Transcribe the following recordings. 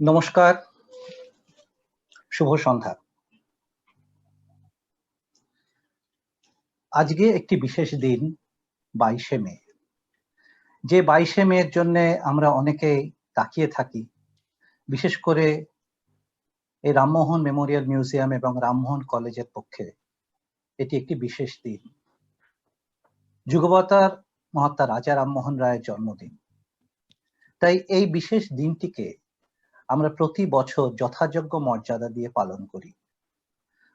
নমস্কার, শুভ সন্ধ্যা। আজকে একটি বিশেষ দিন 22শে মে। যে 22শে মের জন্য আমরা অনেকেই তাকিয়ে থাকি, বিশেষ করে এই রামমোহন মেমোরিয়াল মিউজিয়াম এবং রামমোহন কলেজের পক্ষে এটি একটি বিশেষ দিন। যুগবতার মহাত্মা রাজা রামমোহন রায়ের জন্মদিন। তাই এই বিশেষ দিনটিকে আমরা প্রতি বছর যথাযোগ্য মর্যাদা দিয়ে পালন করি।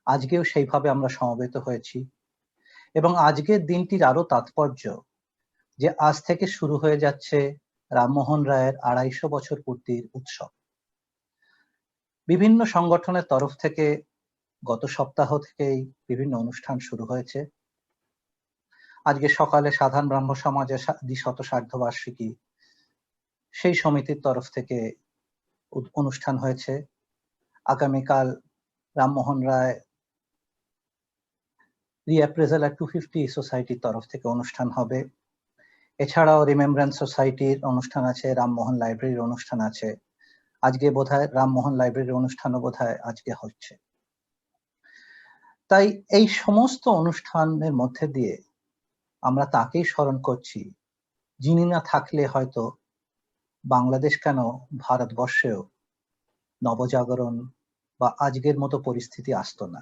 আজকেও সেইভাবে আমরা সমবেত হয়েছি এবং আজকের দিনটির আরো তাৎপর্য যে আজ থেকে শুরু হয়ে যাচ্ছে রামমোহন রায়ের 250 বছর পূর্তির উৎসব। বিভিন্ন সংগঠনের তরফ থেকে গত সপ্তাহ থেকেই বিভিন্ন অনুষ্ঠান শুরু হয়েছে। আজকে সকালে সাধারণ ব্রাহ্ম সমাজের দ্বিশতসার্ধবার্ষিকী, সেই সমিতির তরফ থেকে অনুষ্ঠান হয়েছে। আগামীকাল রামমোহন রায় রিঅ্যাপ্রেজাল অ্যাট 250 সোসাইটির তরফ থেকে অনুষ্ঠান হবে। এছাড়াও রিমেম্ব্রেন্স সোসাইটির অনুষ্ঠান আছে, রামমোহন লাইব্রেরির অনুষ্ঠান আছে। আজকে বোধহয় রামমোহন লাইব্রেরির অনুষ্ঠানও বোধহয় আজকে হচ্ছে। তাই এই সমস্ত অনুষ্ঠানের মধ্যে দিয়ে আমরা তাকেই স্মরণ করছি, যিনি না থাকলে হয়তো বাংলাদেশ কেন ভারতবর্ষেও নবজাগরণ বা আজকের মতো পরিস্থিতি আসতো না।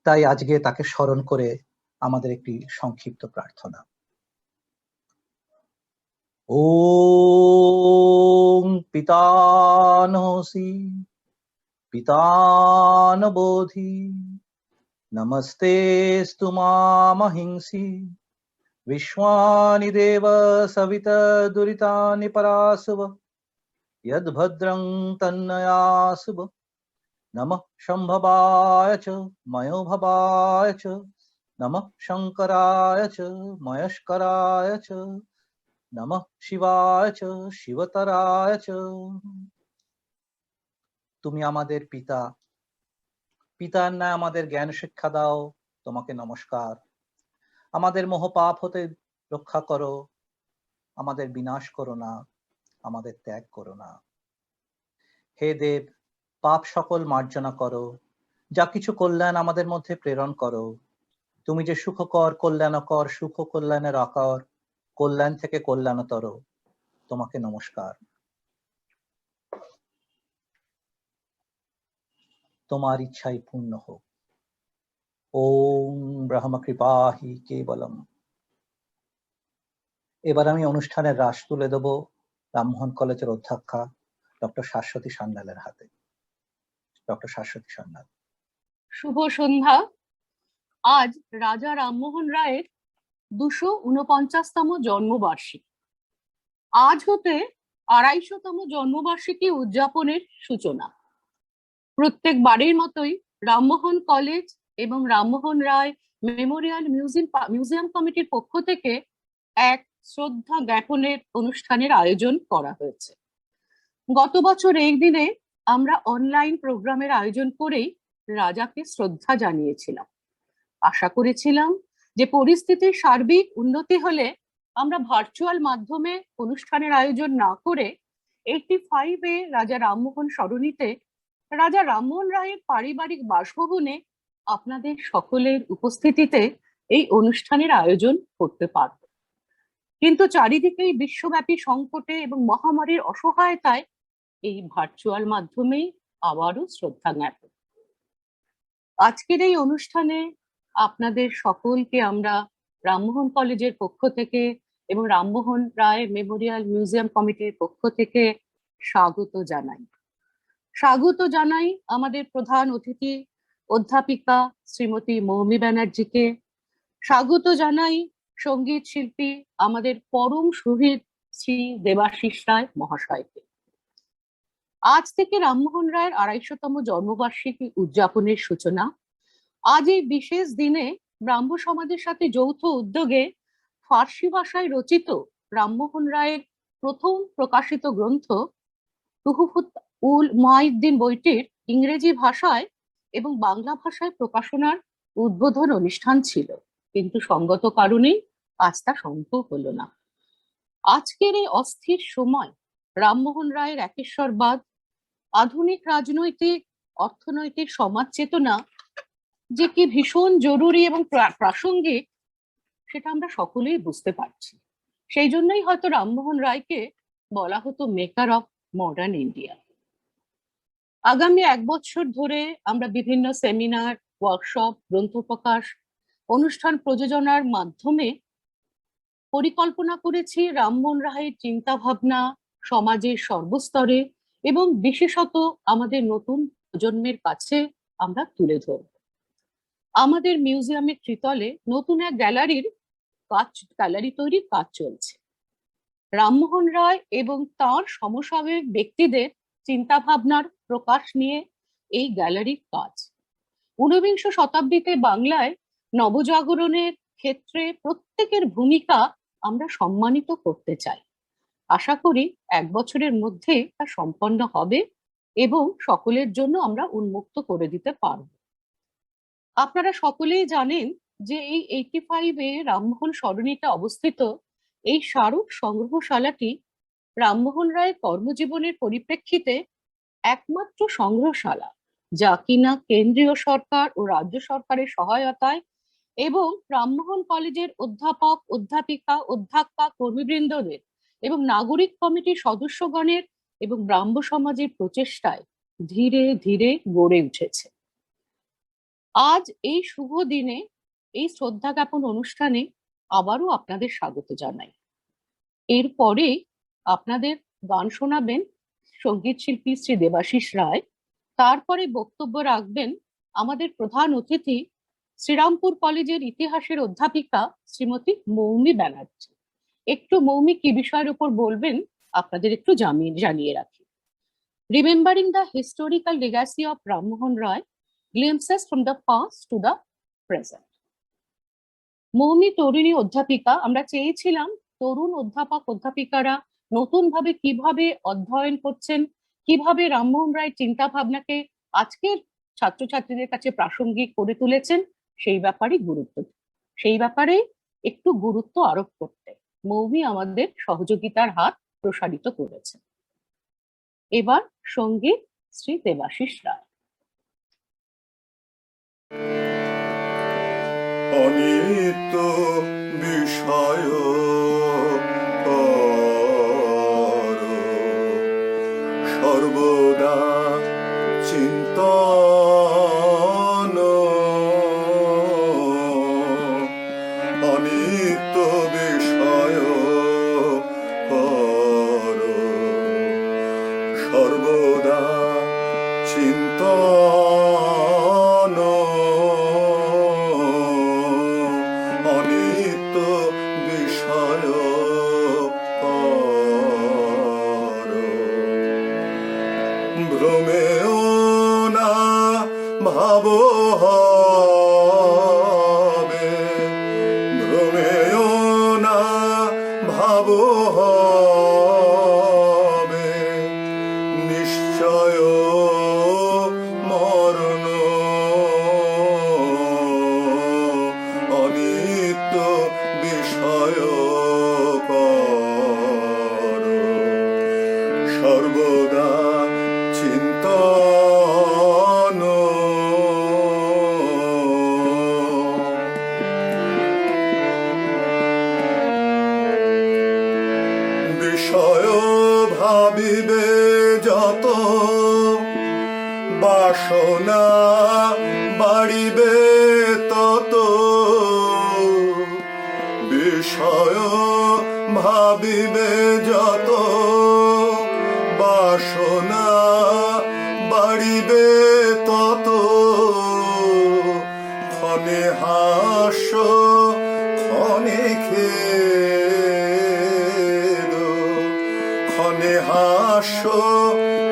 তাই আজকে তাকে স্মরণ করে আমাদের একটি সংক্ষিপ্ত প্রার্থনা। ওম পিতানহসি পিতানবোধি নমস্তেস্তু মামহিংসি विश्वानि देव सविता दुरितानि परासुव यद्भद्रं तन्नयासुव नमः शम्भवाय च मयोभवाय च नमः शंकराय च मयस्कराय च नमः शिवाय च शिवतराय च। তুমি আমাদের পিতা, পিতার ন্যায় আমাদের জ্ঞান শিক্ষা দাও, তোমাকে নমস্কার। আমাদের মোহ পাপ হতে রক্ষা করো, আমাদের বিনাশ করো না, আমাদের ত্যাগ করো না। হে দেব, পাপ সকল মার্জনা করো, যা কিছু কল্যাণ আমাদের মধ্যে প্রেরণ করো। তুমি যে সুখকর, কল্যাণকর, সুখ কল্যাণের আকার, কল্যাণ থেকে কল্যাণতর, তোমাকে নমস্কার। তোমার ইচ্ছাই পূর্ণ হোক। ওম ব্রহ্ম কৃপাহি কেবলম। এবার আমি অনুষ্ঠানের রাশ তুলে দেব রামমোহন কলেজের অধ্যক্ষা ডক্টর শাশ্বতী সান্যালের হাতে। ডক্টর শাশ্বতী সান্যাল। শুভ সন্ধ্যা। আজ রাজা রামমোহন রায়ের 249তম জন্মবার্ষিকী। আজ হতে 250তম জন্মবার্ষিকী উদযাপনের সূচনা। প্রত্যেক বারের মতোই রামমোহন কলেজ এবং রামমোহন রায় মেমোরিয়াল মিউজিয়াম কমিটির পক্ষ থেকে এক শ্রদ্ধা জ্ঞাপনের অনুষ্ঠানের আয়োজন করা হয়েছে। গত বছর এই দিনে আমরা অনলাইন প্রোগ্রামের আয়োজন করেই রাজাকে শ্রদ্ধা জানিয়েছিলাম। আশা করেছিলাম যে পরিস্থিতির সার্বিক উন্নতি হলে আমরা ভার্চুয়াল মাধ্যমে অনুষ্ঠানের আয়োজন না করে 85-এ রাজা রামমোহন সরণিতে রাজা রামমোহন রায়ের পারিবারিক বাসভবনে আপনাদের সকলের উপস্থিতিতে এই অনুষ্ঠানের আয়োজন করতে পারব। কিন্তু চারিদিকেই বিশ্বব্যাপী সংকটে এবং মহামারীর অসহায়তায় এই ভার্চুয়াল মাধ্যমেই আবারও শ্রদ্ধা জ্ঞাপন। আজকের এই অনুষ্ঠানে আপনাদের সকলকে আমরা রামমোহন কলেজের পক্ষ থেকে এবং রামমোহন রায় মেমোরিয়াল মিউজিয়াম কমিটির পক্ষ থেকে স্বাগত জানাই। স্বাগত জানাই আমাদের প্রধান অতিথি অধ্যাপিকা শ্রীমতী মৌমি ব্যানার্জিকে। স্বাগত জানাই সঙ্গীত শিল্পী আমাদের পরম শহীদ শ্রী দেবাশিস রায় মহাশয়কে। আজ থেকে রামমোহন রায়ের 250তম জন্মবার্ষিকী উদযাপনের সূচনা। আজ এই বিশেষ দিনে ব্রাহ্ম সমাজের সাথে যৌথ উদ্যোগে ফার্সি ভাষায় রচিত রামমোহন রায়ের প্রথম প্রকাশিত গ্রন্থ তুহুফুত উল মুআইদ্দিন বইটির ইংরেজি ভাষায় এবং বাংলা ভাষায় প্রকাশনার উদ্বোধন অনুষ্ঠান ছিল, কিন্তু সঙ্গত কারণেই আজ তা সম্ভব হলো না। আজকের এই অস্থির সময় রামমোহন রায়ের একেশ্বরবাদ, আধুনিক রাজনৈতিক, অর্থনৈতিক সমাজ চেতনা যে কি ভীষণ জরুরি এবং প্রাসঙ্গিক সেটা আমরা সকলেই বুঝতে পারছি। সেই জন্যই হয়তো রামমোহন রায়কে বলা হতো মেকার অফ মডার্ন ইন্ডিয়া। আগামী 1 বছর ধরে আমরা বিভিন্ন সেমিনার, ওয়ার্কশপ, গ্রন্থ প্রকাশ, অনুষ্ঠান প্রযোজনার মাধ্যমে পরিকল্পনা করেছি রামমোহন রায়ের চিন্তা ভাবনা সমাজের সর্বস্তরে এবং বিশেষত আমাদের নতুন প্রজন্মের কাছে আমরা তুলে ধরব। আমাদের মিউজিয়ামের ত্রিতলে নতুন এক গ্যালারি তৈরির কাজ চলছে। রামমোহন রায় এবং তার সমসাময়িক ব্যক্তিদের চিন্তা ভাবনার প্রকাশ নিয়ে এই গ্যালারির কাজ। ঊনবিংশ শতাব্দীতে বাংলায় নবজাগরণের ক্ষেত্রে প্রত্যেকের ভূমিকা আমরা সম্মানিত করতে চাই। আশা করি 1 বছরের মধ্যে তা সম্পন্ন হবে এবং সকলের জন্য আমরা উন্মুক্ত করে দিতে পারব। আপনারা সকলেই জানেন যে এই 85-এ রামমোহন সরণিতে অবস্থিত এই স্মারক সংগ্রহশালাটি রামমোহন রায়ের কর্মজীবনের পরিপ্রেক্ষিতে একমাত্র সংগ্রহশালা যা কিনা কেন্দ্রীয় সরকার ও রাজ্য সরকারের সহায়তায় এবং রামমোহন কলেজের অধ্যাপক, অধ্যাপিকা, অধ্যক্ষা, কর্মীবৃন্দদের এবং নাগরিক কমিটির সদস্যগণের এবং ব্রাহ্ম সমাজের প্রচেষ্টায় ধীরে ধীরে গড়ে উঠেছে। আজ এই শুভ দিনে এই শ্রদ্ধা জ্ঞাপন অনুষ্ঠানে আবারও আপনাদের স্বাগত জানাই। এরপরে আপনাদের গান শোনাবেন সঙ্গীত শিল্পী শ্রী দেবাশিস রায়। তারপরে বক্তব্য রাখবেন আমাদের প্রধান অতিথি শ্রীরামপুর কলেজের ইতিহাসের অধ্যাপিকা শ্রীমতী মৌমি ব্যানার্জি। একটু মৌমি কি বিষয়ের উপর বলবেন আপনাদের একটু জানিয়ে রাখি। Remembering the historical legacy of Rammohan Roy, glimpses from the past to the present. Moumi তরুণী অধ্যাপিকা। আমরা চেয়েছিলাম তরুণ অধ্যাপক অধ্যাপিকারা নতুন ভাবে কিভাবে অধ্যয়ন করছেন, কিভাবে রামমোহন রায় চিন্তা ভাবনাকে আজকের ছাত্রছাত্রীদের কাছে প্রাসঙ্গিক করে তুলেছেন সেই ব্যাপারে একটু গুরুত্ব আরোপ করতে মৌমি আমাদের সহযোগিতার হাত প্রসারিত করেছেন। এবার সঙ্গীত শ্রী দেবাশিস রায়। অনিত্য বিষয় সর্বদা চিন্তন, অনিত্য বিষয় সর্বদা চিন্তন, অনিত্য বিষয় ভ্রমেও না ভাব হবে, ভ্রমেও না ভাব হবে, নিশ্চয় মরণ, অনিত্য বিষয় সর্বদা চিন্তন, বিষয় ভাবিবে যত, বাসনা বাড়িবে তত, বিষয় ভাবিবে যত, বাসনা বাড়িবে তত, ক্ষণে হাস্য ক্ষণে খেদ, ক্ষণে হাস্য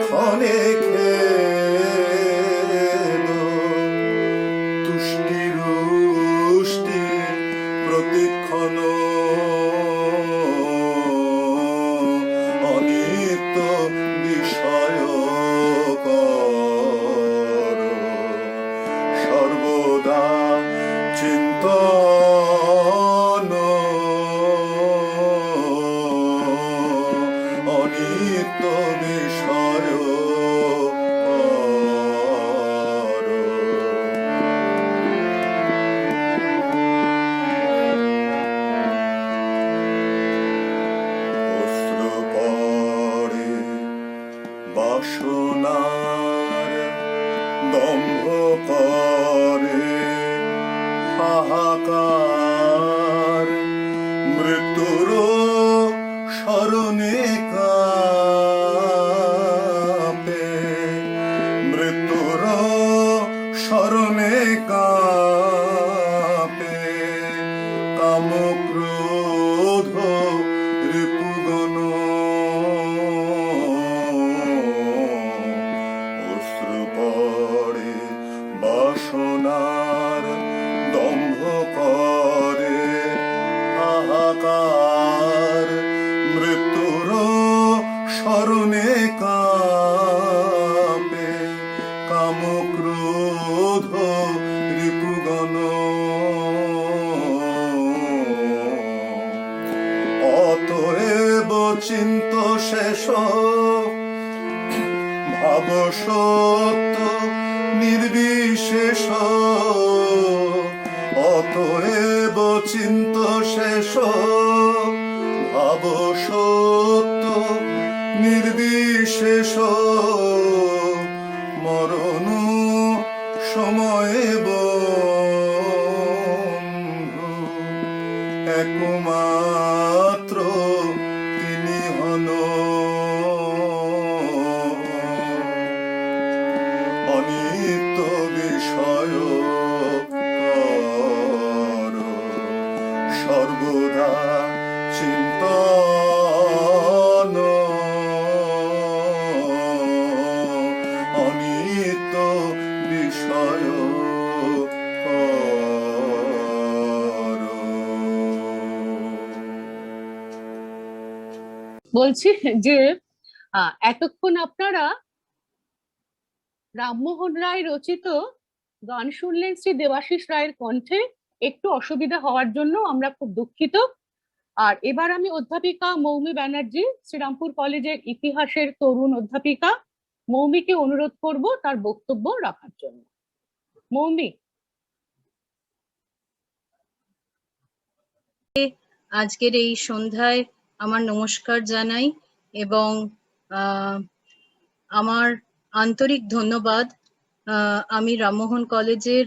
ক্ষণে খেদ, তুষ্টি রুষ্টি প্রতিক্ষণ, অনিত্য বিষয় সর্বদা চিন্তন, অনিত্য হাহাকার মৃত্যুর স্মরণে কাঁপে মৃত্যুর স্মরণে কাঁপে কাম ক্রোধ রিপুগণ অশ্রু পড়ে বাসনার দম্ভ করে হাহাকার মৃত্যুর স্মরণে কাঁপে কাম ক্রোধ রিপুগণ অতএব চিন্ত শেষ ভাব সত্য নির্বিশেষ অতএব চিন্ত শেষ ভাব সত্য নির্বিশেষ মরণ সময়ে বন্ধু একমাত্র তিনি হন অনিত্য বিষয় কর সর্বদা চিন্তন অনিত্য বিষয় কর। বলছি যে এতক্ষণ আপনারা রামমোহন রায় রচিত গান শুনলেন শ্রী দেবাশিস রায়ের কণ্ঠে। একটু অসুবিধা হওয়ার জন্য আমরা খুব দুঃখিত। আর এবার আমি অধ্যাপিকা মৌমি ব্যানার্জি, শ্রীরামপুর কলেজের ইতিহাসের তরুণ অধ্যাপিকা, মৌমিকে অনুরোধ করব তার বক্তব্য রাখার জন্য। মৌমি। আজকের এই সন্ধ্যায় আমার নমস্কার জানাই এবং আমার আন্তরিক ধন্যবাদ আমি রামমোহন কলেজের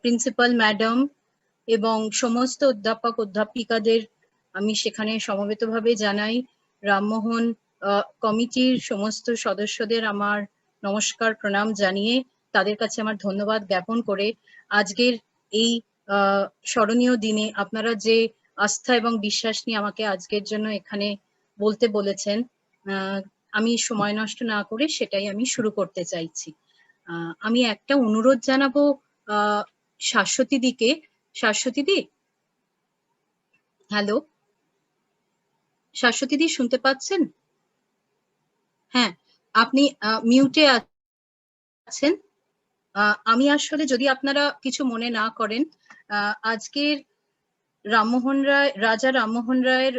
প্রিন্সিপাল ম্যাডাম এবং সমস্ত অধ্যাপক অধ্যাপিকাদের আমি সেখানে সমবেতভাবে জানাই। রামমোহন কমিটির সমস্ত সদস্যদের আমার নমস্কার প্রণাম জানিয়ে তাদের কাছে আমার ধন্যবাদ জ্ঞাপন করে আজকের এই স্মরণীয় দিনে আপনারা যে আস্থা এবং বিশ্বাস নিয়ে আমাকে আজকের জন্য এখানে বলতে বলেছেন, আমি সময় নষ্ট না করে সেটাই আমি শুরু করতে চাইছি। আমি একটা অনুরোধ জানাবো শাশ্বতী দিকে। শাশ্বতী দি, হ্যালো শাশ্বতী দি, শুনতে পাচ্ছেন? হ্যাঁ, আপনি মিউটে আছেন। আমি আসলে, যদি আপনারা কিছু মনে না করেন, আজকের রামমোহন রায়, রাজা রামমোহন রায়ের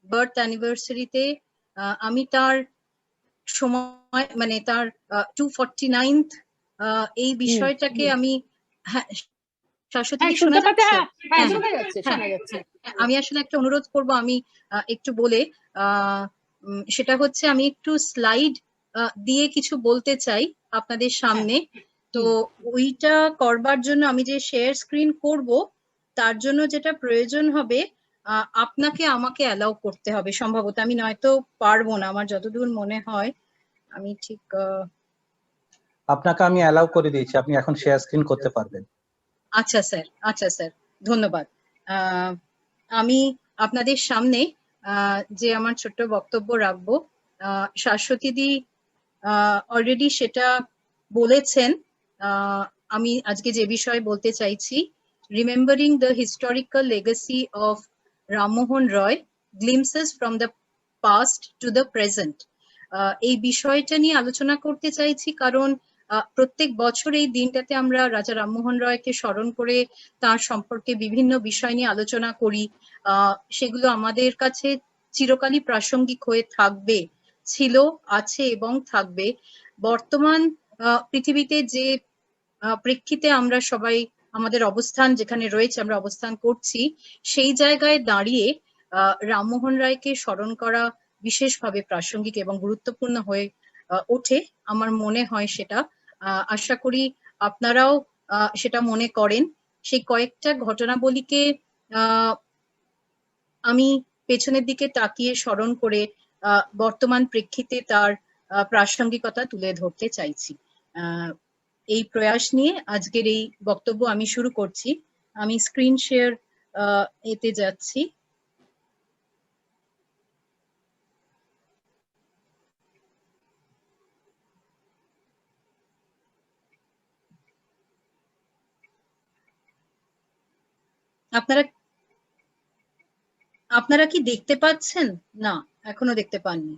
বার্থ অ্যানিভার্সারিতে আমি তার সময়, মানে তার 249th এই বিষয়টাকে আমি, হ্যাঁ শাশ্বতী দি শোনা যাচ্ছে? আমি আসলে একটা অনুরোধ করব, আমি একটু বলে, সেটা হচ্ছে আমি একটু স্লাইড দিয়ে কিছু বলতে চাই আপনাদের সামনে। তো ওইটা করবার জন্য আমি যে শেয়ার স্ক্রিন করব, তার জন্য যেটা প্রয়োজন হবে, আপনাকে আমাকে অ্যালাউ করতে হবে সম্ভবত। আমি নয়তো পারবো না, আমার যতদূর মনে হয়। আমি ঠিক আপনাকে আমি অ্যালাউ করে দিয়েছি, আপনি এখন শেয়ার স্ক্রিন করতে পারবেন। আচ্ছা স্যার, আচ্ছা স্যার, ধন্যবাদ। আমি আপনাদের সামনে যে আমার ছোট্ট বক্তব্য রাখবো, শাশ্বতী দি অলরেডি সেটা বলেছেন। আমি আজকে যে বিষয়ে বলতে চাইছি, remembering the historical legacy of Rammohan Roy, glimpses from the past to the present. এই বিষয়টা নিয়ে আলোচনা করতে চাইছি কারণ প্রত্যেক বছর এই দিনটাতে আমরা রাজা রামমোহন রয়কে স্মরণ করে তার সম্পর্কে বিভিন্ন বিষয় নিয়ে আলোচনা করি। সেগুলো আমাদের কাছে চিরকালই প্রাসঙ্গিক হয়ে থাকবে, ছিল, আছে এবং থাকবে। বর্তমান পৃথিবীতে যে প্রেক্ষিতে আমরা সবাই আমাদের অবস্থান যেখানে রয়েছে, আমরা অবস্থান করছি, সেই জায়গায় দাঁড়িয়ে রামমোহন রায়কে স্মরণ করা বিশেষভাবে প্রাসঙ্গিক এবং গুরুত্বপূর্ণ হয়ে ওঠে। আমার মনে হয় সেটা, আশা করি আপনারাও সেটা মনে করেন। সেই কয়েকটা ঘটনাবলীকে আমি পেছনের দিকে তাকিয়ে স্মরণ করে বর্তমান প্রেক্ষিতে তার প্রাসঙ্গিকতা তুলে ধরতে চাইছি। এই প্রয়াস নিয়ে আজকের এই বক্তব্য আমি শুরু করছি। আমি স্ক্রিন শেয়ার এতে যাচ্ছি। আপনারা কি দেখতে পাচ্ছেন? না, এখনো দেখতে পাননি।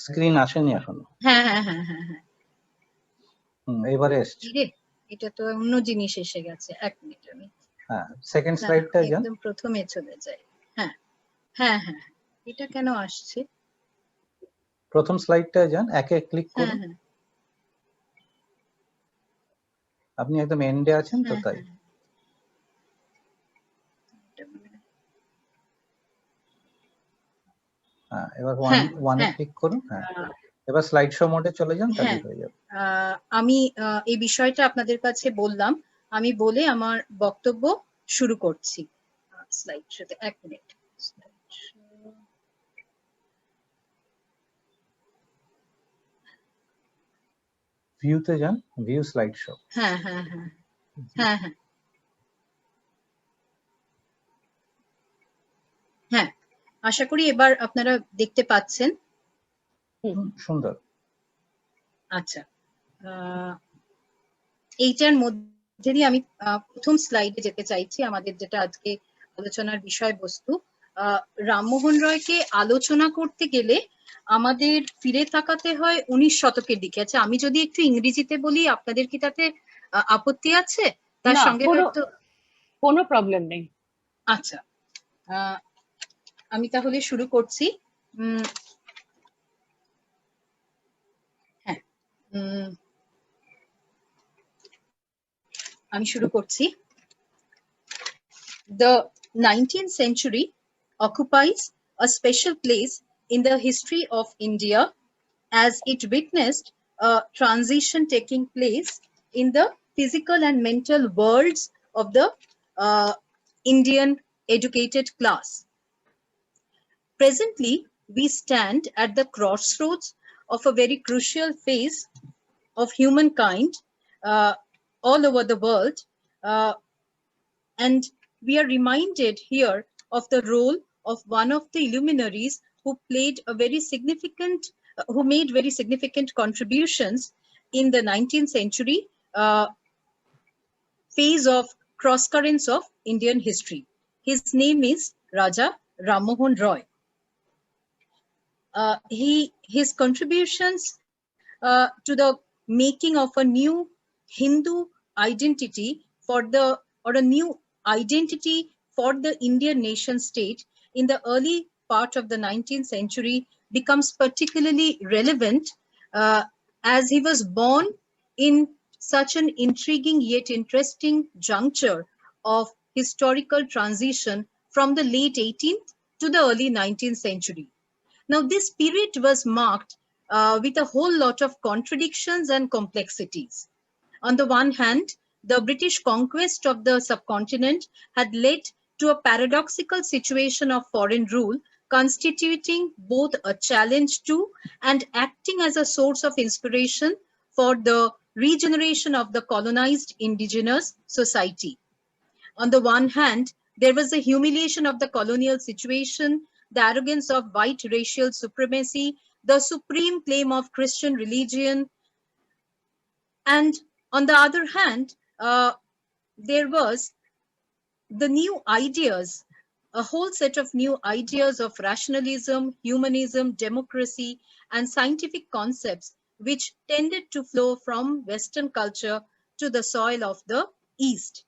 স্ক্রিন আসেনি এখনো। হ্যাঁ হ্যাঁ হ্যাঁ হ্যাঁ হ্যাঁ, এবারে এসছে। এটা তো অন্য জিনিস এসে গেছে। এক মিনিট, আমি হ্যাঁ, সেকেন্ড স্লাইডটা যান। একদম প্রথমে চলে যাই। হ্যাঁ হ্যাঁ হ্যাঁ, এটা কেন আসছে? প্রথম স্লাইডটা যান, একে ক্লিক হ্যাঁ করুন। হ্যাঁ, আপনি একদম এন্ডে আছেন তো, তাই। হ্যাঁ, এবার ওয়ানে ক্লিক করুন। হ্যাঁ, এবার স্লাইড শো মোডে চলে যান, তাহলে হয়ে যাবে। আমি এই বিষয়টা আপনাদের কাছে বললাম, আমি বলে আমার বক্তব্য শুরু করছি। স্লাইড শোতে এক মিনিট। ভিউতে যান, ভিউ স্লাইড শো। হ্যাঁ হ্যাঁ হ্যাঁ হ্যাঁ হ্যাঁ হ্যাঁ, আশা করি এবার আপনারা দেখতে পাচ্ছেন। সুন্দর। আচ্ছা, এইটার মধ্যে দিয়ে আমি প্রথম স্লাইডে যেতে চাইছি, আমাদের যেটা আজকে আলোচনার বিষয়বস্তু। রামমোহন রয়কে আলোচনা করতে গেলে আমাদের ফিরে তাকাতে হয় 19 শতকের দিকে। আচ্ছা, আমি যদি একটু ইংরেজিতে বলি, আপনাদের কি তাতে আপত্তি আছে? তার সঙ্গে হয়তো কোনো প্রবলেম নেই। আচ্ছা, আমি তাহলে শুরু করছি। হ্যাঁ, আমি শুরু করছি। The 19th century occupies a special place in the history of India as it witnessed a transition taking place in the physical and mental worlds of the Indian educated class. Presently, we stand at the crossroads of a very crucial phase of humankind all over the world, and we are reminded here of the role of one of the luminaries who made very significant contributions in the 19th century phase of cross currents of Indian history. His name is Raja Rammohun Roy. His contributions to the making of a new Hindu identity or a new identity for the Indian nation state in the early part of the 19th century becomes particularly relevant as he was born in such an intriguing yet interesting juncture of historical transition from the late 18th to the early 19th century. Now, this period was marked with a whole lot of contradictions and complexities. On the one hand, the British conquest of the subcontinent had led to a paradoxical situation of foreign rule, constituting both a challenge to and acting as a source of inspiration for the regeneration of the colonized indigenous society. On the one hand, there was the humiliation of the colonial situation, the arrogance of white racial supremacy, the supreme claim of Christian religion. And on the other hand, there was the new ideas, a whole set of new ideas of rationalism, humanism, democracy, and scientific concepts which tended to flow from Western culture to the soil of the East.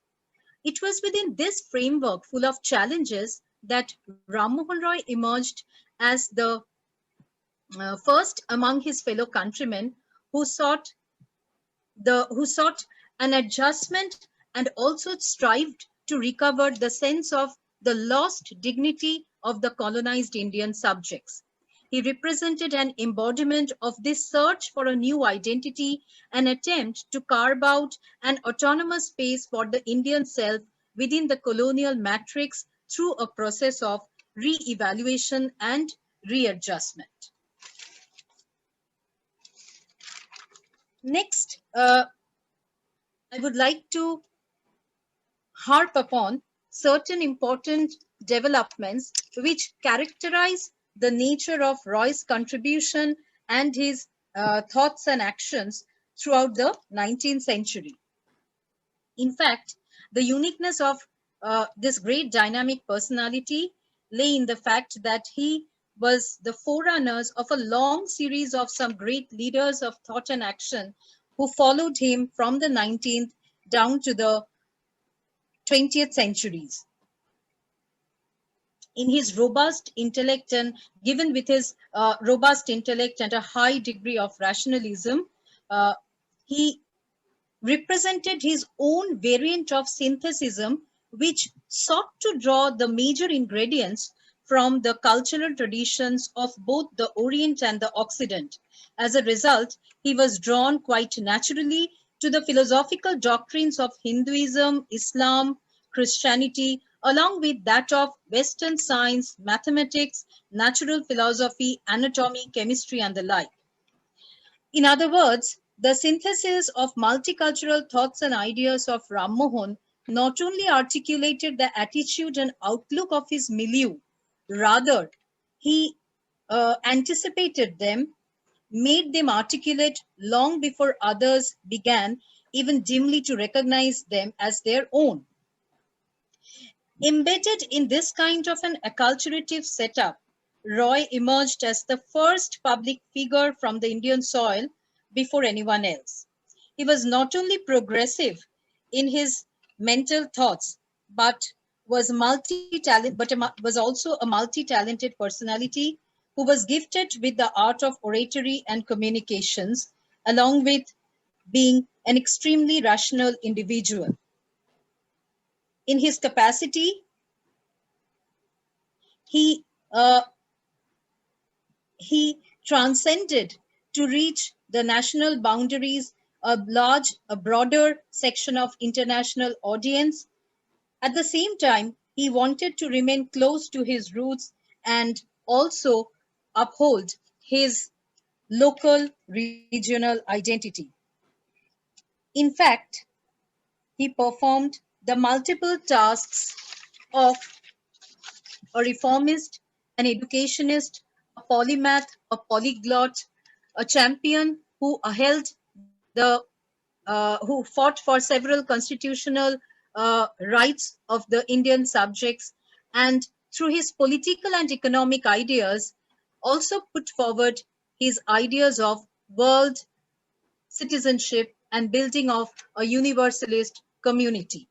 It was within this framework full of challenges that Rammohun Roy emerged as the first among his fellow countrymen who sought an adjustment and also strived to recover the sense of the lost dignity of the colonized Indian subjects. He represented an embodiment of this search for a new identity, an attempt to carve out an autonomous space for the Indian self within the colonial matrix through a process of re-evaluation and readjustment. Next, I would like to harp upon certain important developments which characterize the nature of Roy's contribution and his thoughts and actions throughout the 19th century. In fact, the uniqueness of this great dynamic personality lay in the fact that he was the forerunners of a long series of some great leaders of thought and action who followed him from the 19th down to the 20th centuries. In his robust intellect and given with his robust intellect and a high degree of rationalism, he represented his own variant of synthesism, which sought to draw the major ingredients from the cultural traditions of both the Orient and the Occident. As a result, he was drawn quite naturally to the philosophical doctrines of Hinduism, Islam, Christianity, along with that of Western science, mathematics, natural philosophy, anatomy, chemistry, and the like. In other words, the synthesis of multicultural thoughts and ideas of Ram Mohan not only articulated the attitude and outlook of his milieu, rather, he anticipated them, made them articulate long before others began even dimly to recognize them as their own. Embedded in this kind of an acculturative setup, Roy emerged as the first public figure from the Indian soil before anyone else. He was not only progressive in his mental thoughts, but was also a multi-talented personality who was gifted with the art of oratory and communications, along with being an extremely rational individual. In his capacity, he transcended to reach the national boundaries, a broader section of international audience. At the same time, he wanted to remain close to his roots and also uphold his local regional identity. In fact, he performed the multiple tasks of a reformist, an educationist, a polymath, a polyglot, a champion who who fought for several constitutional rights of the Indian subjects, and through his political and economic ideas, also put forward his ideas of world citizenship and building of a universalist community.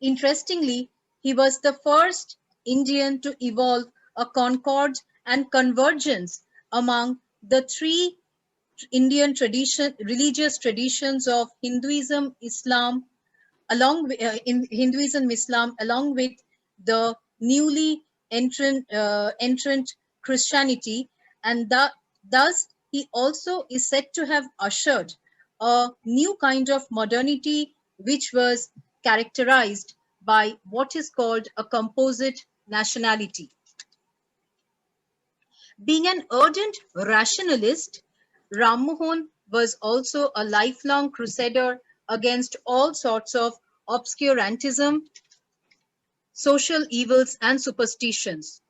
Interestingly, he was the first Indian to evolve a concord and convergence among the three Indian religious traditions of Hinduism, Islam, along with the newly entrant Christianity, and thus he also is said to have ushered a new kind of modernity, which was characterized by what is called a composite nationality. Being an ardent rationalist, Ram Mohan was also a lifelong crusader against all sorts of obscurantism, social evils, and superstitions.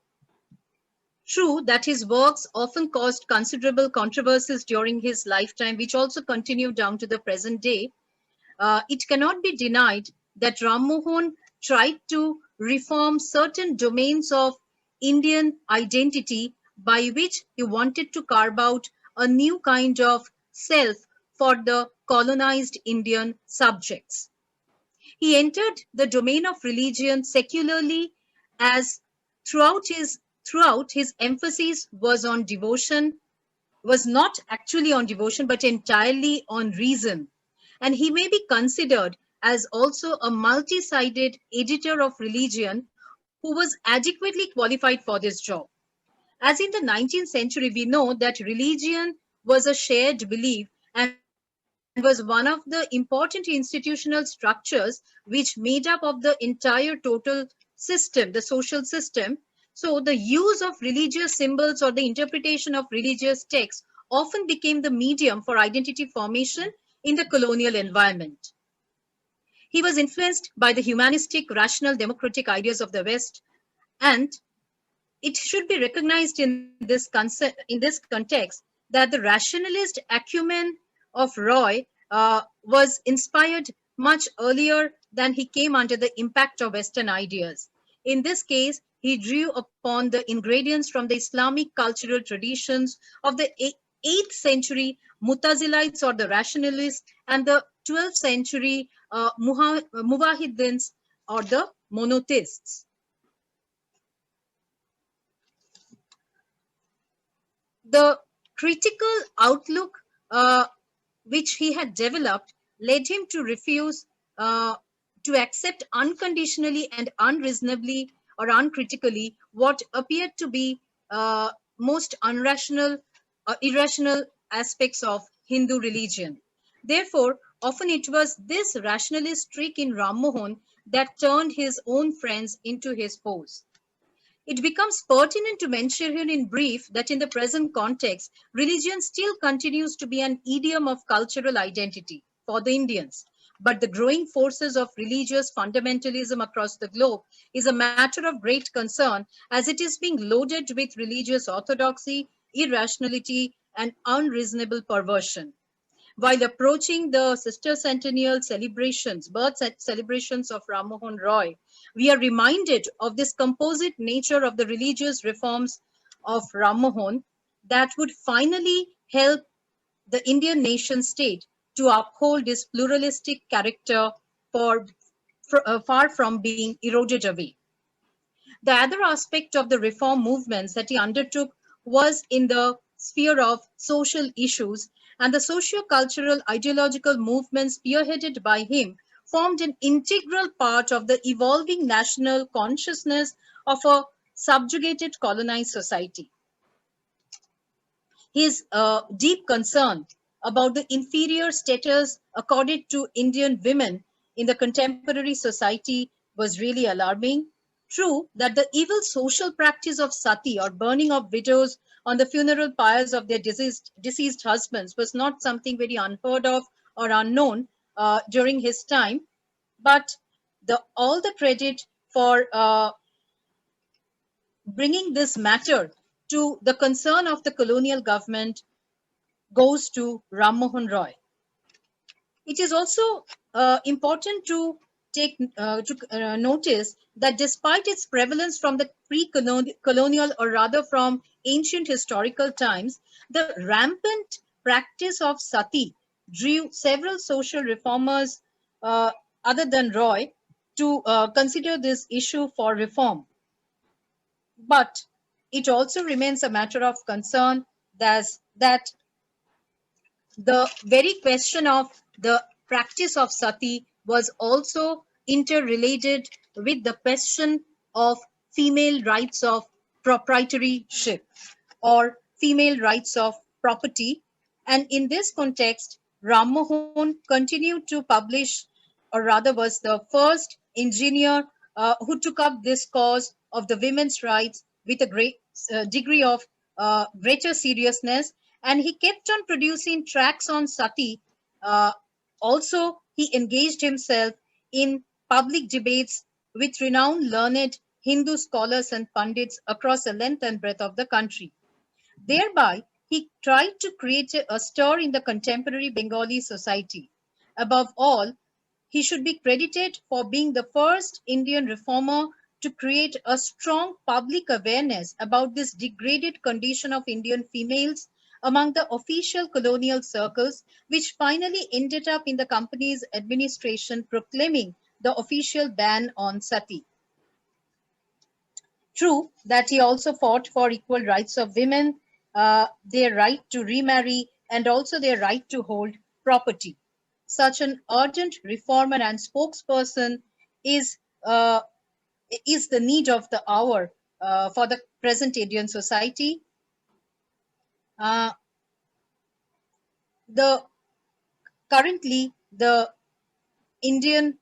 True that his works often caused considerable controversies during his lifetime, which also continue down to the present day. It cannot be denied that Ram Mohan tried to reform certain domains of Indian identity by which he wanted to carve out a new kind of self for the colonized Indian subjects. He entered the domain of religion secularly, as throughout his emphasis was on devotion, was not actually on devotion, but entirely on reason. And he may be considered as also a multi-sided editor of religion who was adequately qualified for this job. As in the 19th century, we know that religion was a shared belief and was one of the important institutional structures which made up of the entire total system, the social system. So the use of religious symbols or the interpretation of religious texts often became the medium for identity formation in the colonial environment. He was influenced by the humanistic, rational, democratic ideas of the West, and it should be recognized in this context that the rationalist acumen of Roy was inspired much earlier than he came under the impact of Western ideas. In this case, he drew upon the ingredients from the Islamic cultural traditions of the 8th century Mutazilites or the rationalists and the 12th century Muwahidins or the monotheists. The critical outlook which he had developed led him to refuse to accept unconditionally and unreasonably or uncritically what appeared to be most irrational aspects of Hindu religion. Therefore, often it was this rationalist streak in Ram Mohan that turned his own friends into his foes. It becomes pertinent to mention here in brief that in the present context, religion still continues to be an idiom of cultural identity for the Indians. But the growing forces of religious fundamentalism across the globe is a matter of great concern as it is being loaded with religious orthodoxy, irrationality, and unreasonable perversion. While approaching the sister centennial celebrations, birth celebrations of Ram Mohan Roy, we are reminded of this composite nature of the religious reforms of Ram Mohan that would finally help the Indian nation state to uphold its pluralistic character far from being eroded away. The other aspect of the reform movements that he undertook was in the sphere of social issues, and the socio-cultural ideological movements spearheaded by him formed an integral part of the evolving national consciousness of a subjugated colonized society. His deep concern about the inferior status accorded to Indian women in the contemporary society was really alarming. True that the evil social practice of sati or burning of widows on the funeral pyres of their deceased husbands was not something very unheard of or unknown during his time, but all the credit for bringing this matter to the concern of the colonial government goes to Ram Mohan Roy. It is also important to take notice that despite its prevalence from the pre-colonial or rather from ancient historical times, the rampant practice of sati drew several social reformers other than Roy to consider this issue for reform. But it also remains a matter of concern that the very question of the practice of sati was also interrelated with the question of female rights of proprietorship or female rights of property. And in this context, Ram Mohan continued to publish, or rather was the first engineer who took up this cause of the women's rights with a great degree of greater seriousness. And he kept on producing tracts on sati. Also, he engaged himself in public debates with renowned learned Hindu scholars and pundits across the length and breadth of the country. Thereby, he tried to create a stir in the contemporary Bengali society. Above all, he should be credited for being the first Indian reformer to create a strong public awareness about this degraded condition of Indian females among the official colonial circles, which finally ended up in the company's administration proclaiming the official ban on sati. True that he also fought for equal rights of women, their right to remarry, and also their right to hold property. Such an ardent reformer and spokesperson is the need of the hour for the present Indian society. Currently, the Indian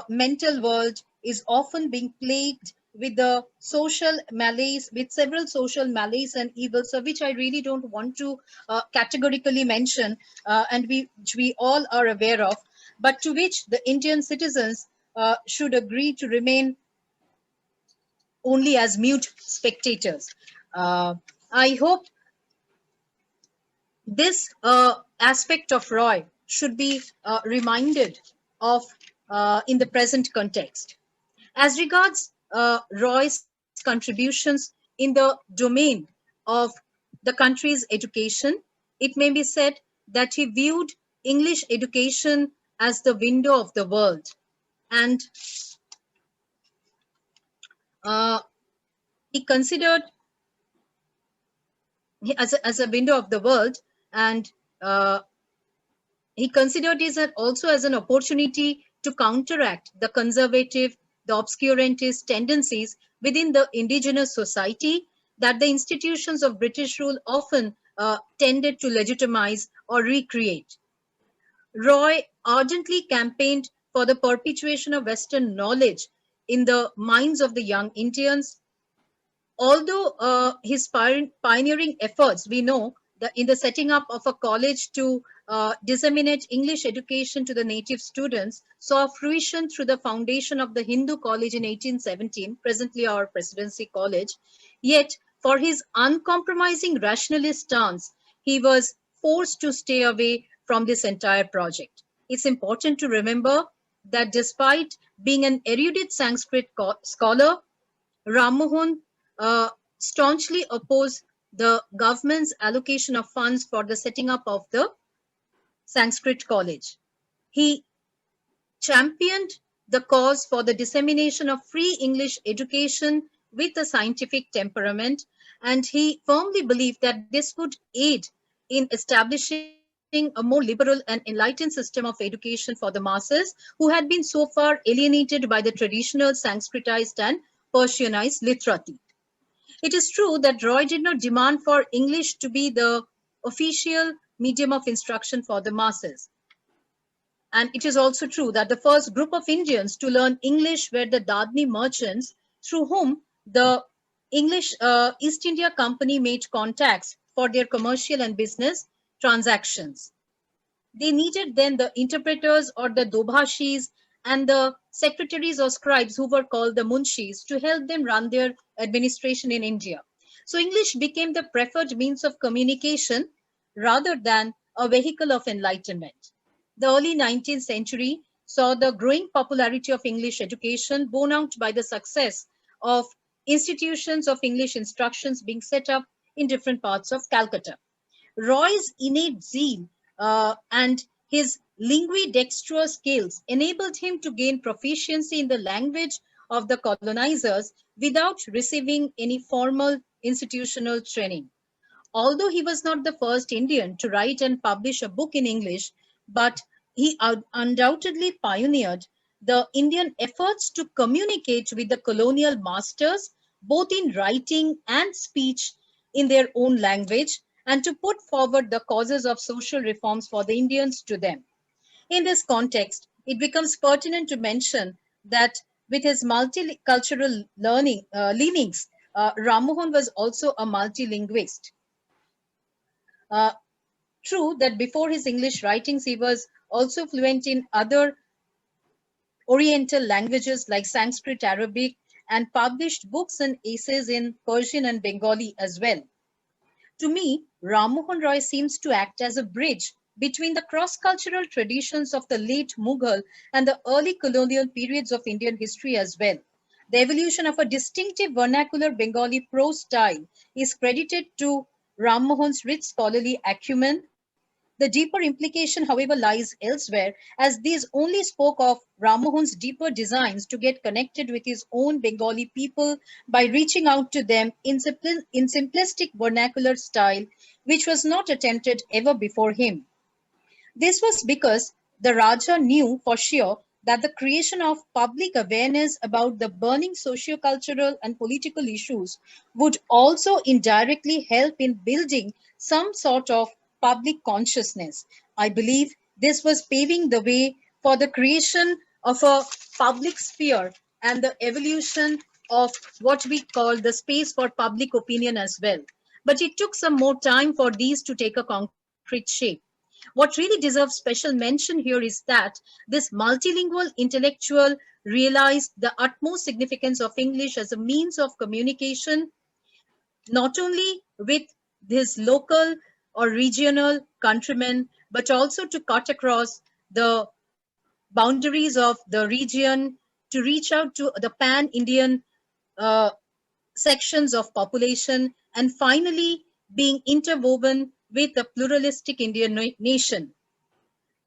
mental world is often being plagued with the social malaise, with several social malaise and evils, of which I really don't want to categorically mention, and which we all are aware of, but to which the Indian citizens should agree to remain only as mute spectators. I hope this aspect of Roy should be reminded of in the present context. As regards Roy's contributions in the domain of the country's education, it may be said that he viewed English education as the window of the world, and he considered as a window of the world, and he considered it also as an opportunity to counteract the conservative, the obscurantist tendencies within the indigenous society that the institutions of British rule often tended to legitimize or recreate. Roy ardently campaigned for the perpetuation of Western knowledge in the minds of the young Indians. Although his pioneering efforts, we know that in the setting up of a college to disseminate English education to the native students, saw fruition through the foundation of the Hindu College in 1817, presently our Presidency College. Yet, for his uncompromising rationalist stance, he was forced to stay away from this entire project. It's important to remember that despite being an erudite Sanskrit scholar, Ram Mohan staunchly opposed the government's allocation of funds for the setting up of the Sanskrit College. He championed the cause for the dissemination of free English education with a scientific temperament, and he firmly believed that this would aid in establishing a more liberal and enlightened system of education for the masses who had been so far alienated by the traditional Sanskritized and Persianized literati. It is true that Roy did not demand for English to be the official medium of instruction for the masses. And it is also true that the first group of Indians to learn English were the Dadni merchants, through whom the English East India Company made contacts for their commercial and business transactions. They needed then the interpreters or the dobhashis and the secretaries or scribes who were called the munshis to help them run their administration in India. So English became the preferred means of communication rather than a vehicle of enlightenment. The early 19th century saw the growing popularity of English education borne out by the success of institutions of English instructions being set up in different parts of Calcutta. Roy's innate zeal and his linguidextrous skills enabled him to gain proficiency in the language of the colonizers without receiving any formal institutional training. Although he was not the first Indian to write and publish a book in English, but he undoubtedly pioneered the Indian efforts to communicate with the colonial masters, both in writing and speech in their own language, and to put forward the causes of social reforms for the Indians to them. In this context, it becomes pertinent to mention that with his multicultural leanings, Ram Mohan was also a multilinguist. True that before his English writings, he was also fluent in other Oriental languages like Sanskrit, Arabic, and published books and essays in Persian and Bengali as well. To me, Ram Mohan Roy seems to act as a bridge between the cross-cultural traditions of the late Mughal and the early colonial periods of Indian history as well. The evolution of a distinctive vernacular Bengali prose style is credited to Ram Mohan's rich scholarly acumen. The deeper implication, however, lies elsewhere, as these only spoke of Ram Mohan's deeper designs to get connected with his own Bengali people by reaching out to them in simplistic vernacular style, which was not attempted ever before him. This was because the Raja knew for sure that the creation of public awareness about the burning socio-cultural and political issues would also indirectly help in building some sort of public consciousness. I believe this was paving the way for the creation of a public sphere and the evolution of what we call the space for public opinion as well. But it took some more time for these to take a concrete shape. What really deserves special mention here is that this multilingual intellectual realized the utmost significance of English as a means of communication, not only with his local or regional countrymen, but also to cut across the boundaries of the region to reach out to the pan-Indian uh, sections of population, and finally being interwoven with the pluralistic Indian nation.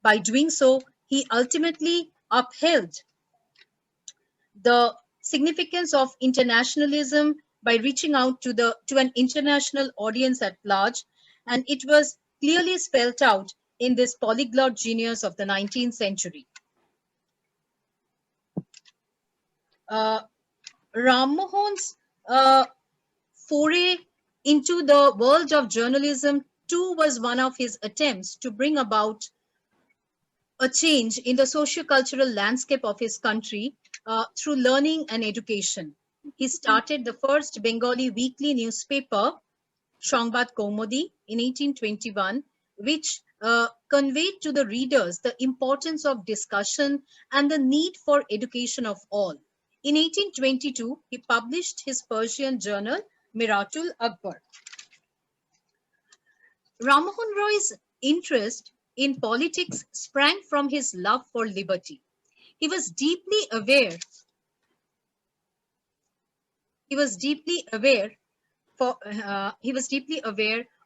By doing so, he ultimately upheld the significance of internationalism by reaching out to an international audience at large, and it was clearly spelled out in this polyglot genius of the 19th century. Ram Mohan's foray into the world of journalism too was one of his attempts to bring about a change in the socio-cultural landscape of his country through learning and education. He started the first Bengali weekly newspaper, Shangbad Kaumudi, in 1821, which conveyed to the readers the importance of discussion and the need for education of all. In 1822, he published his Persian journal, Miratul Akbar. Ram Mohan Roy's interest in politics sprang from his love for liberty. He was deeply aware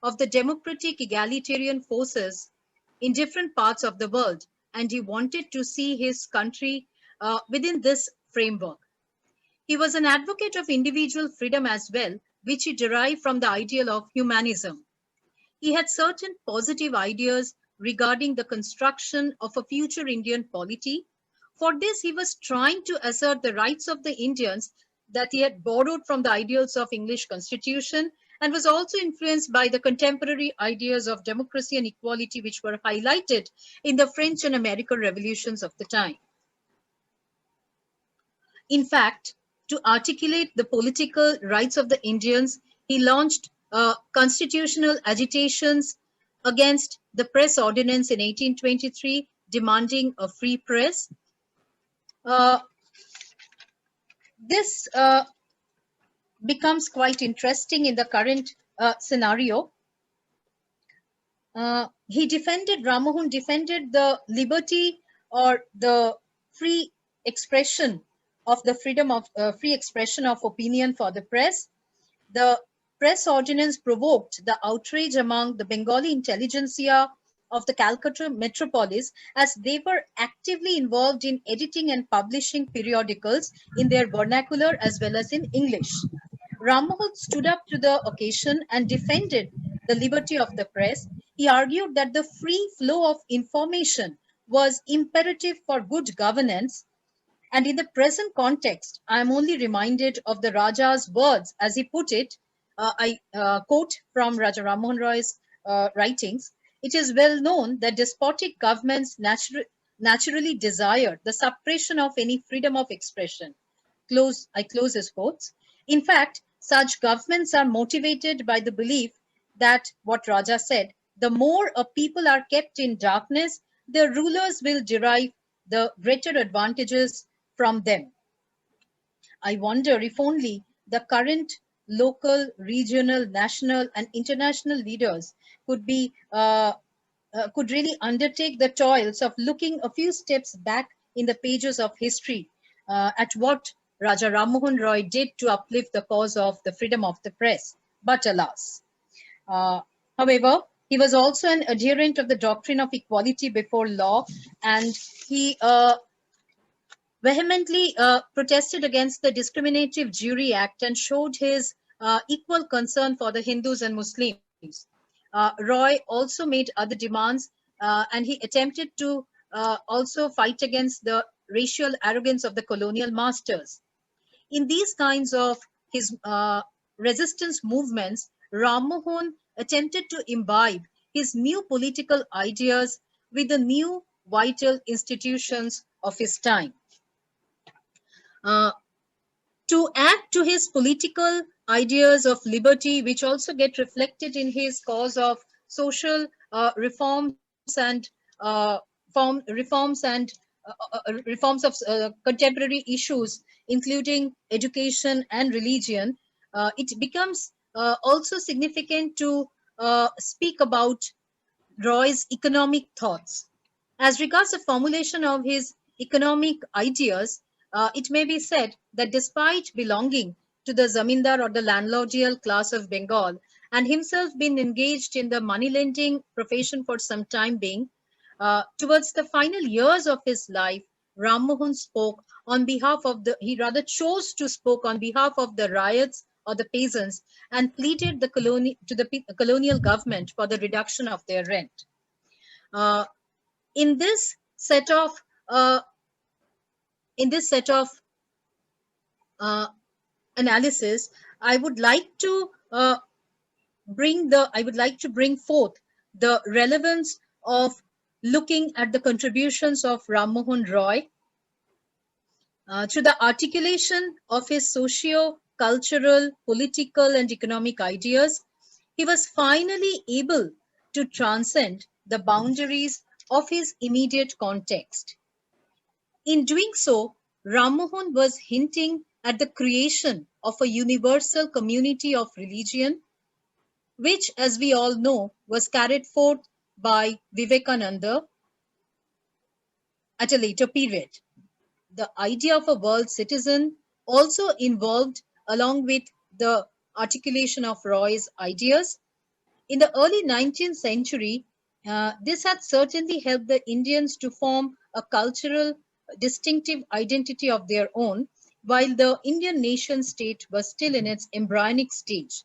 of the democratic egalitarian forces in different parts of the world, and he wanted to see his country within this framework. He was an advocate of individual freedom as well, which he derived from the ideal of humanism. He had certain positive ideas regarding the construction of a future Indian polity. For this, he was trying to assert the rights of the Indians that he had borrowed from the ideals of English constitution, and was also influenced by the contemporary ideas of democracy and equality, which were highlighted in the French and American revolutions of the time. In fact, to articulate the political rights of the Indians, he launched constitutional agitations against the press ordinance in 1823, demanding a free press. This becomes quite interesting in the current scenario. Ram Mohan defended the liberty or the free expression of the freedom of free expression of opinion for the press. The press ordinance provoked the outrage among the Bengali intelligentsia of the Calcutta metropolis, as they were actively involved in editing and publishing periodicals in their vernacular as well as in English. Ram Mohan stood up to the occasion and defended the liberty of the press. He argued that the free flow of information was imperative for good governance. And in the present context, I am only reminded of the Raja's words, as he put it. I quote from Raja Ram Mohan Roy's writings. It is well known that despotic governments naturally desire the suppression of any freedom of expression. I close his quotes. In fact, such governments are motivated by the belief that, what Raja said, the more a people are kept in darkness, their rulers will derive the greater advantages from them. I wonder if only the current local, regional, national, and international leaders could really undertake the toils of looking a few steps back in the pages of history at what Raja Ram Mohan Roy did to uplift the cause of the freedom of the press. But alas. However, he was also an adherent of the doctrine of equality before law, and he vehemently protested against the Discriminative Jury Act and showed his equal concern for the Hindus and Muslims. Roy also made other demands, and he attempted to also fight against the racial arrogance of the colonial masters. In these kinds of his resistance movements, Ram Mohan attempted to imbibe his new political ideas with the new vital institutions of his time. To add to his political ideas of liberty, which also get reflected in his cause of social reforms and reforms of contemporary issues, including education and religion, it becomes also significant to speak about Roy's economic thoughts. As regards the formulation of his economic ideas, it may be said that despite belonging to the zamindar or the landlordial class of Bengal and himself being engaged in the money lending profession for some time being, towards the final years of his life, Ram Mohan spoke on behalf of he rather chose to spoke on behalf of the riots or the peasants and pleaded the colonial government for the reduction of their rent. In this set of analysis, I would like to bring forth the relevance of looking at the contributions of Ram Mohan Roy to the articulation of his socio-cultural, political, and economic ideas. He was finally able to transcend the boundaries of his immediate context. In doing so, Ram Mohan was hinting at the creation of a universal community of religion, which, as we all know, was carried forth by Vivekananda at a later period. The idea of a world citizen also involved, along with the articulation of Roy's ideas. In the early 19th century, this had certainly helped the Indians to form a cultural distinctive identity of their own, while the Indian nation state was still in its embryonic stage.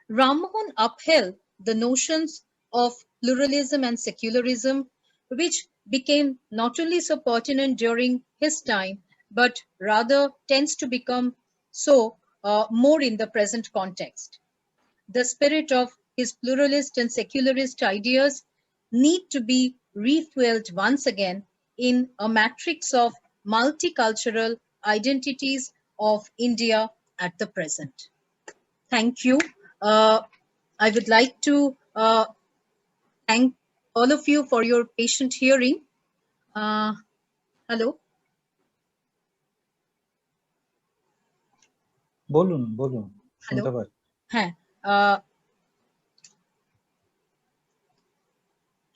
Ram Mohan upheld the notions of pluralism and secularism, which became not only so pertinent during his time, but rather tends to become so more in the present context. The spirit of his pluralist and secularist ideas need to be refueled once again in a matrix of multicultural identities of India at the present. Thank you. I would like to thank all of you for your patient hearing. Hello. বলুন বলুন শুনতে Hello. পাচ্ছি। হ্যাঁ,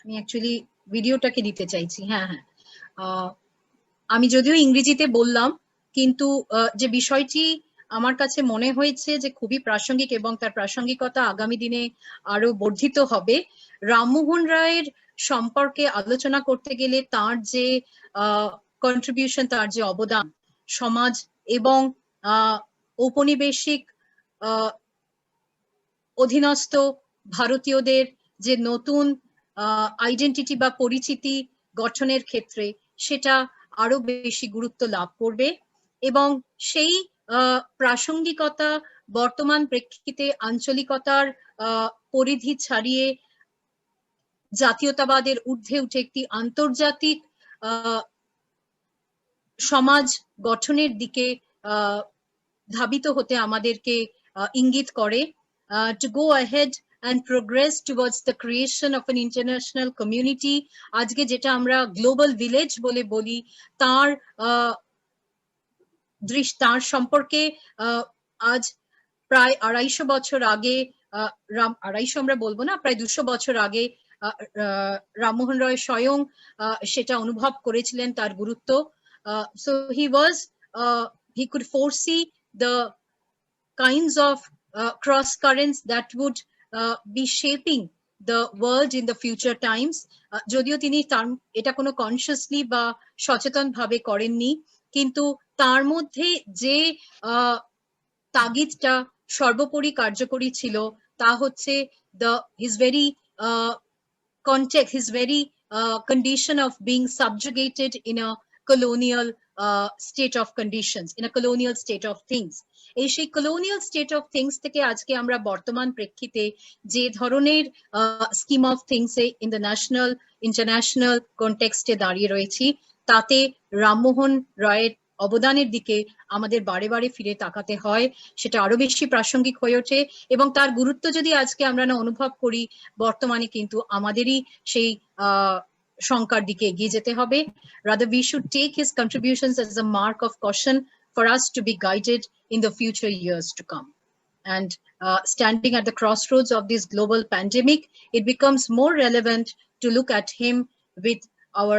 আমি actually ভিডিওটাকে দিতে চাইছি। হ্যাঁ, আমি যদিও ইংরেজিতে বললাম, কিন্তু যে বিষয়টি আমার কাছে মনে হয়েছে যে খুবই প্রাসঙ্গিক এবং তার প্রাসঙ্গিকতা আগামী দিনে আরো বর্ধিত হবে। রামমোহন রায়ের সম্পর্কে আলোচনা করতে গেলে তার যে কন্ট্রিবিউশন, তার যে অবদান সমাজ এবং ঔপনিবেশিক অধীনস্থ ভারতীয়দের যে নতুন আইডেন্টিটি বা পরিচিতি গঠনের ক্ষেত্রে সেটা আরো বেশি গুরুত্ব লাভ করবে এবং সেই প্রাসঙ্গিকতা বর্তমান প্রেক্ষিতে আঞ্চলিকতার পরিধি ছাড়িয়ে জাতীয়তাবাদের ঊর্ধ্বে উঠে একটি আন্তর্জাতিক সমাজ গঠনের দিকে ধাবিত হতে আমাদেরকে ইঙ্গিত করে। To go ahead and progress towards the creation of an international community, আজকে যেটা আমরা গ্লোবাল ভিলেজ বলে বলি, তার সম্পর্কে আজ প্রায় 250 বছর আগে, 250 আমরা বলবো না, প্রায় 200 বছর আগে রামমোহন রয় স্বয়ং সেটা অনুভব করেছিলেন, তার গুরুত্ব। So he could foresee the kinds of cross currents that would be shaping the world in the future times. যদিও তিনি এটা কোনো কনসিয়াসলি বা সচেতন ভাবে করেননি, কিন্তু তার মধ্যে যে তাগিদটা সর্বোপরি কার্যকরী ছিল তা হচ্ছে his very context, his very condition of being subjugated in a colonial state of conditions, in a colonial state of things. এই সেই colonial state of things থেকে আজকে আমরা বর্তমান প্রেক্ষিতে যে ধরনের স্কিম অফ থিংসে ইন দ্য ন্যাশনাল ইন্টারন্যাশনাল কনটেক্সটে দাঁড়িয়ে রয়েছি, তাতে রামমোহন রায়ের অবদানের দিকে আমাদের বারে বারে ফিরে তাকাতে হয়, সেটা আরো বেশি প্রাসঙ্গিক হয়ে ওঠে। এবং তার গুরুত্ব যদি আজকে আমরা না অনুভব করি, বর্তমানে কিন্তু আমাদেরই সেই শঙ্কার দিকে এগিয়ে যেতে হবে। Rather, we should take his contributions as a mark of caution for us to be guided in the future years to come. And standing at the crossroads of this global pandemic, it becomes more relevant to look at him with our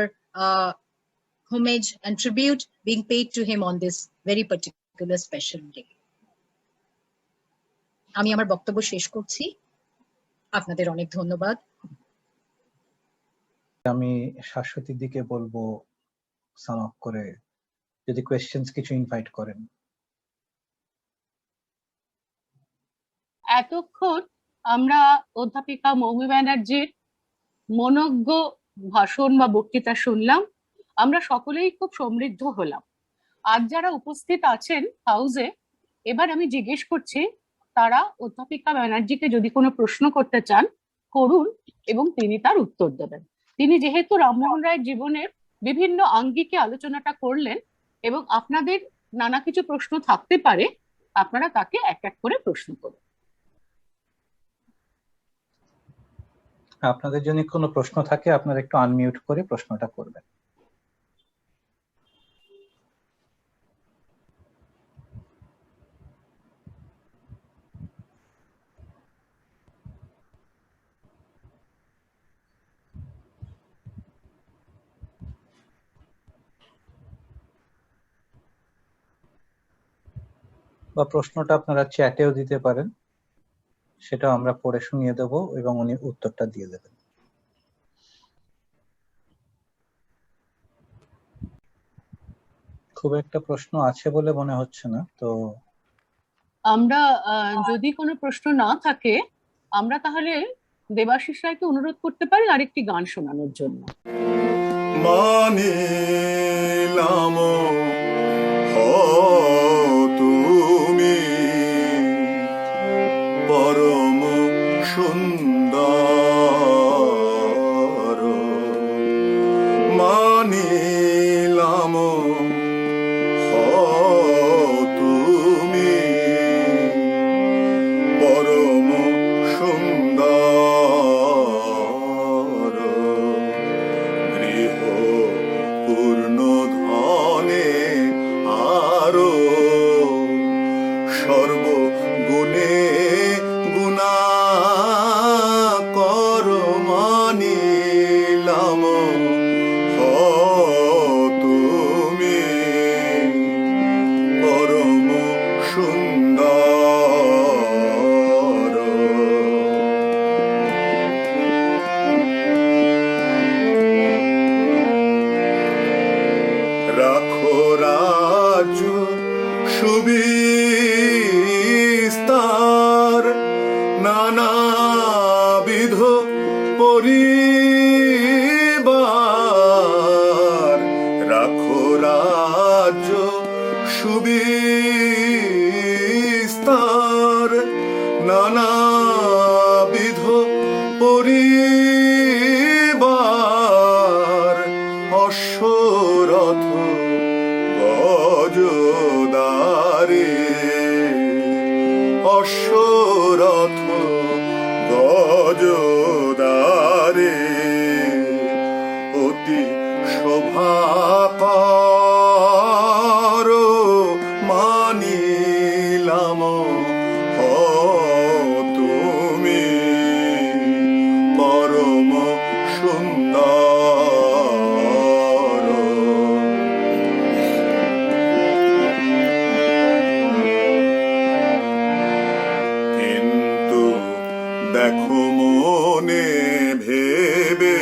homage and tribute being paid to him on this very particular special day. আমি আমার বক্তব্য শেষ করছি। আপনাদের অনেক ধন্যবাদ। আমি শাশ্বতীর দিকে বলবো সাম আপ করে, যদি কোয়েশ্চেন্স কিছু ইনভাইট করেন। এতক্ষণ আমরা অধ্যাপিকা মৌমি ব্যানার্জির মনোজ্ঞ ভাষণ বা বক্তৃতা শুনলাম। আমরা সকলেই খুব সমৃদ্ধ হলাম। আজ যারা উপস্থিত আছেন হাউসে, এবার আমি জিজ্ঞেস করছি তারা অধ্যাপিকা ব্যানার্জিকে যদি কোনো প্রশ্ন করতে চান করুন এবং তিনি তার উত্তর দেবেন। তিনি যেহেতু রামমোহন রায়ের জীবনের বিভিন্ন আঙ্গিকে আলোচনাটা করলেন এবং আপনাদের নানা কিছু প্রশ্ন থাকতে পারে, আপনারা তাকে এক এক করে প্রশ্ন করুন। আপনাদের যদি কোনো প্রশ্ন থাকে আপনারা একটু আনমিউট করে প্রশ্নটা করবেন। বা প্রশ্নটা আপনারা চ্যাটেও দিতে পারেন, সেটা আমরা পড়ে শুনিয়ে দেব এবং উনি উত্তরটা দিয়ে দেবেন। খুব একটা প্রশ্ন আছে বলে মনে হচ্ছে না, তো আমরা যদি কোনো প্রশ্ন না থাকে আমরা তাহলে দেবাশিস রায়কে অনুরোধ করতে পারি আরেকটি গান শোনানোর জন্য। মানিলাম তুমি পরম সুন্দর, মানিলাম তুমি পরম সুন্দর, গৃহ পূর্ণ ধনে আরো সর্বগুণে গুণাকর, মানিলাম তুমি পরম সুন্দর। রাখো রাজ্য সুবিস্তার, নানাবিধ পরিবার, রাখো রাজ্য সুবিস্তার, নানাবিধ পরিবার, অশ্বরথ গজদারে, অশ্বরথ গজদারে, অতি শোভাকর, মানিলাম তুমি পরম সুন্দর। কিন্তু দেখো মনে ভেবে,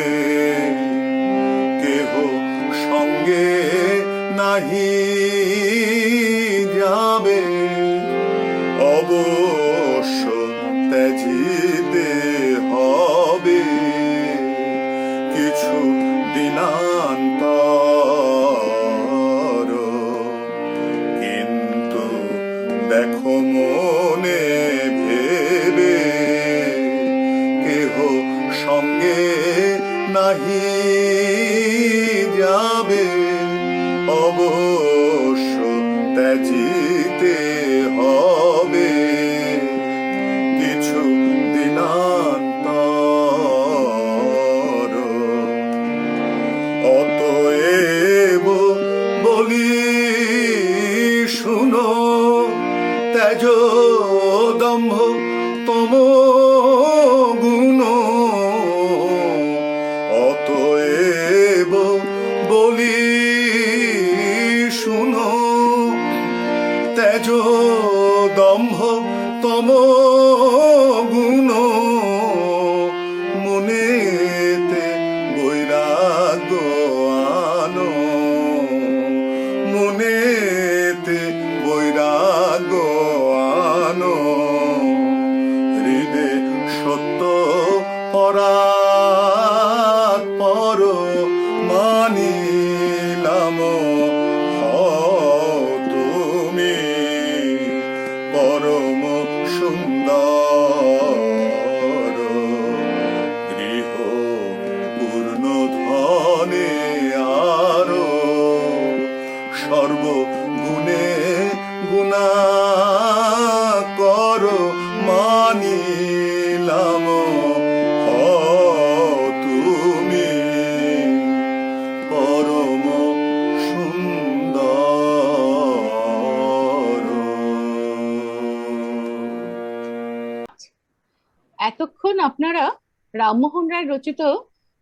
কেহ সঙ্গে নাহি যাবে, অবশ্য ত্যাজিতে হবে কিছু দিনান্তর। দম্ভ তম গুণ মনেতে বৈরাগ্য আনো, মনেতে বৈরাগ্য আনো, হৃদে সত্য পরাৎপর মানিলাম, হও তুমি পরম সুন্দর। গৃহ পূর্ণ ধনে আরো সর্বগুণে গুণাকর মানিলাম, হও তুমি পরম সুন্দর। এতক্ষণ আপনারা রামমোহন রায় রচিত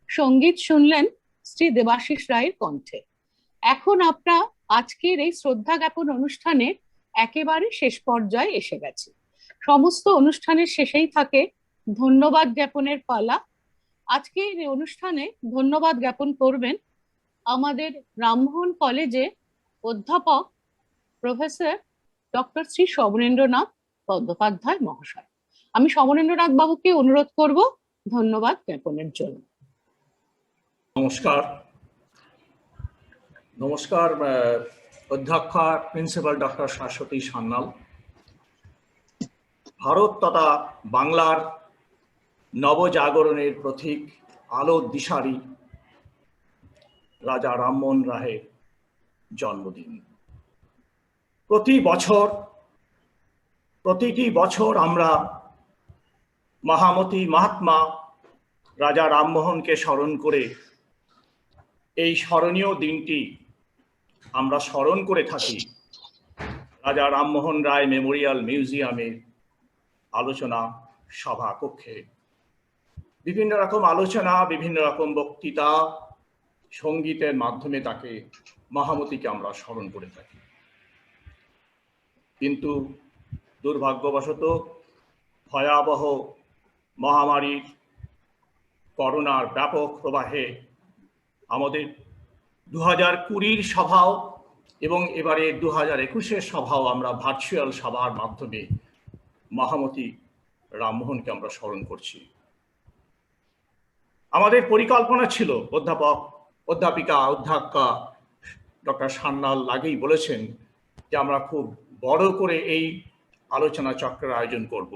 সঙ্গীত শুনলেন শ্রী দেবাশিস রায়ের কণ্ঠে। এখন আমরা আজকের এই শ্রদ্ধা জ্ঞাপন অনুষ্ঠানে একেবারে শেষ পর্যায়ে এসে গেছি। সমস্ত অনুষ্ঠানের শেষেই থাকে ধন্যবাদ জ্ঞাপনের পালা। আজকের এই অনুষ্ঠানে ধন্যবাদ জ্ঞাপন করবেন আমাদের রামমোহন কলেজে অধ্যাপক প্রফেসর ডক্টর শ্রী সমরেন্দ্রনাথ বন্দ্যোপাধ্যায় মহাশয়। আমি সমরেন্দ্রনাথ বাবুকে অনুরোধ করব ধন্যবাদ জ্ঞাপনের জন্য। নমস্কার। নমস্কার অধ্যক্ষা প্রিন্সিপাল ডক্টর শাশ্বতী সান্যাল। ভারত তথা বাংলার নবজাগরণের প্রতীক, আলোর দিশারি রাজা রামমোহন রায়ের জন্মদিন। প্রতিটি বছর আমরা মহাত্মা রাজা রামমোহনকে স্মরণ করে এই স্মরণীয় দিনটি আমরা স্মরণ করে থাকি রাজা রামমোহন রায় মেমোরিয়াল মিউজিয়ামের আলোচনা সভা কক্ষে। বিভিন্ন রকম আলোচনা, বিভিন্ন রকম বক্তৃতা, সঙ্গীতের মাধ্যমে তাকে মহামতিকে আমরা স্মরণ করে থাকি। কিন্তু দুর্ভাগ্যবশত ভয়াবহ মহামারীর করোনার ব্যাপক প্রবাহে আমাদের 2020 সভাও এবং এবারে 2021 সভাও আমরা ভার্চুয়াল সভার মাধ্যমে মহামতি রামমোহনকে আমরা স্মরণ করছি। আমাদের পরিকল্পনা ছিল, অধ্যাপিকা ডক্টর সান্যাল আগেই বলেছেন যে আমরা খুব বড় করে এই আলোচনা চক্রের আয়োজন করব,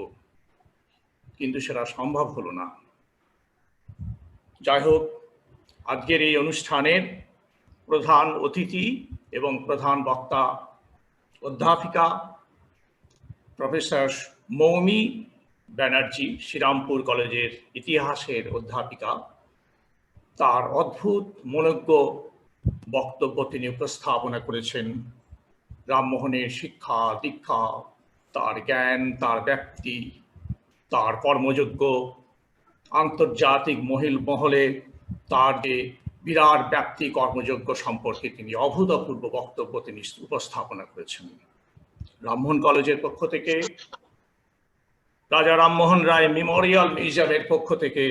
কিন্তু সেটা সম্ভব হলো না। যাই হোক, আজকের এই অনুষ্ঠানের প্রধান অতিথি এবং প্রধান বক্তা অধ্যাপিকা প্রফেসর মৌমি ব্যানার্জি, শ্রীরামপুর কলেজের ইতিহাসের অধ্যাপিকা। তার অদ্ভুত মনোজ্ঞ বক্তব্য তিনি উপস্থাপনা করেছেন। রামমোহনের শিক্ষা দীক্ষা, তার জ্ঞান, তার ব্যক্তি, তার কর্মযোগ্য, আন্তর্জাতিক মহলে তার যে বিরাট ব্যক্তি কর্মযোগ্য সম্পর্কে তিনি অভূতপূর্ব বক্তব্য তিনি উপস্থাপনা করেছেন। রামমোহন কলেজের পক্ষ থেকে, রাজা রামমোহন রায় মেমোরিয়াল মিউজিয়ামের পক্ষ থেকে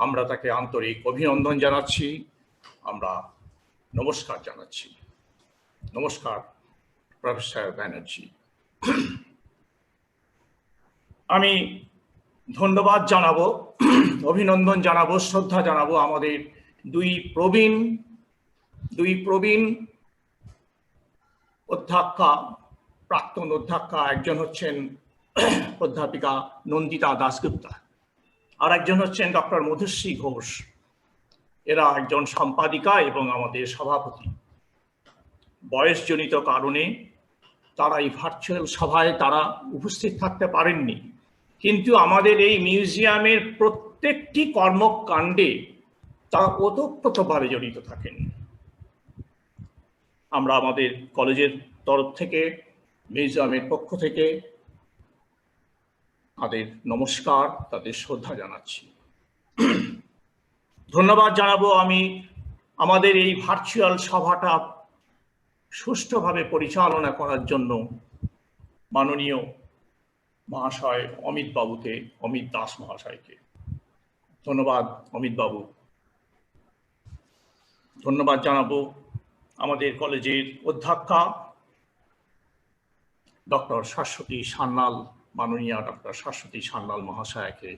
আমরা তাকে আন্তরিক অভিনন্দন জানাচ্ছি, আমরা নমস্কার জানাচ্ছি। নমস্কার প্রফেসর ব্যানার্জি। আমি ধন্যবাদ জানাবো, অভিনন্দন জানাবো, শ্রদ্ধা জানাবো আমাদের দুই প্রবীণ অধ্যাপকা, প্রাক্তন অধ্যাপকা। একজন হচ্ছেন অধ্যাপিকা নন্দিতা দাশগুপ্তা, আর একজন হচ্ছেন ডক্টর মধুশ্রী ঘোষ। এরা একজন সম্পাদিকা এবং আমাদের সভাপতি। বয়সজনিত কারণে তারা এই ভার্চুয়াল সভায় তারা উপস্থিত থাকতে পারেননি, কিন্তু আমাদের এই মিউজিয়ামের প্রত্যেকটি কর্মকাণ্ডে তারা ওতপ্রোতভাবে জড়িত থাকেন। আমরা আমাদের কলেজের তরফ থেকে, মিউজিয়ামের পক্ষ থেকে তাদের নমস্কার, তাদের শ্রদ্ধা জানাচ্ছি। ধন্যবাদ জানাবো আমি আমাদের এই ভার্চুয়াল সভাটা সুষ্ঠুভাবে পরিচালনা করার জন্য মাননীয় মহাশয় অমিত দাস মহাশয়কে। ধন্যবাদ অমিত বাবু। ধন্যবাদ জানাবো আমাদের কলেজের অধ্যক্ষা ডক্টর শাশ্বতী সান্যাল, মাননীয়া ডক্টর শাশ্বতী সান্যাল মহাশয়কে।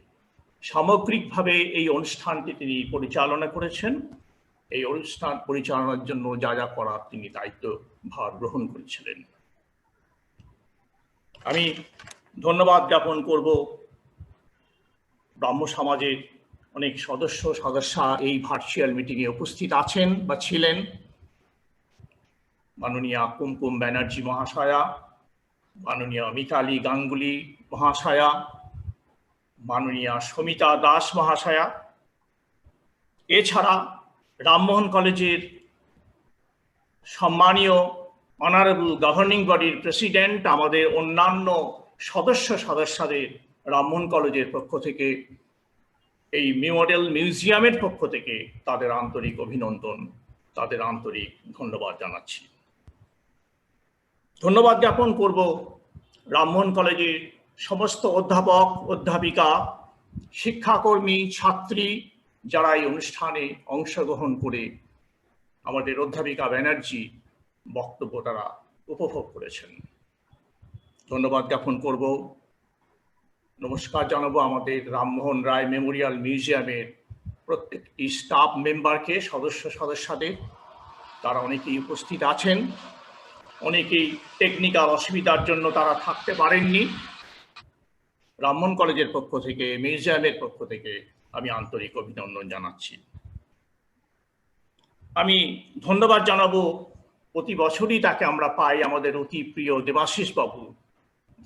সামগ্রিকভাবে এই অনুষ্ঠানটি তিনি পরিচালনা করেছেন। এই অনুষ্ঠান পরিচালনার জন্য যা যা করার তিনি দায়িত্ব ভার গ্রহণ করেছিলেন। আমি ধন্যবাদ জ্ঞাপন করব ব্রাহ্ম সমাজের অনেক সদস্যা এই ভার্চুয়াল মিটিংয়ে উপস্থিত আছেন বা ছিলেন। মাননীয়া কুমকুম ব্যানার্জি মহাশয়া, মাননীয়া মিতালি গাঙ্গুলি মহাশয়া, মাননীয়া সমিতা দাস মহাশয়া, এছাড়া রামমোহন কলেজের সম্মানীয় অনারেবল গভর্নিং বডির প্রেসিডেন্ট, আমাদের অন্যান্য সদস্যদের রামমোহন কলেজের পক্ষ থেকে, এই মেমোরিয়াল মিউজিয়ামের পক্ষ থেকে তাদের আন্তরিক অভিনন্দন, তাদের আন্তরিক ধন্যবাদ জানাচ্ছি। ধন্যবাদ জ্ঞাপন করব রামমোহন কলেজের সমস্ত অধ্যাপক, অধ্যাপিকা, শিক্ষাকর্মী, ছাত্রী যারা এই অনুষ্ঠানে অংশগ্রহণ করে আমাদের অধ্যাপিকা ব্যানার্জি বক্তব্য তারা উপভোগ করেছেন। ধন্যবাদ জ্ঞাপন করব, নমস্কার জানাবো আমাদের রামমোহন রায় মেমোরিয়াল মিউজিয়ামের প্রত্যেকটি স্টাফ মেম্বারকে, সদস্যদের। তারা অনেকেই উপস্থিত আছেন, অনেকেই টেকনিক্যাল অসুবিধার জন্য তারা থাকতে পারেননি। রামমোহন কলেজের পক্ষ থেকে, মিউজিয়ামের পক্ষ থেকে আমি আন্তরিক অভিনন্দন জানাচ্ছি। আমি ধন্যবাদ জানাবো, প্রতি বছরই তাকে আমরা পাই, আমাদের অতি প্রিয়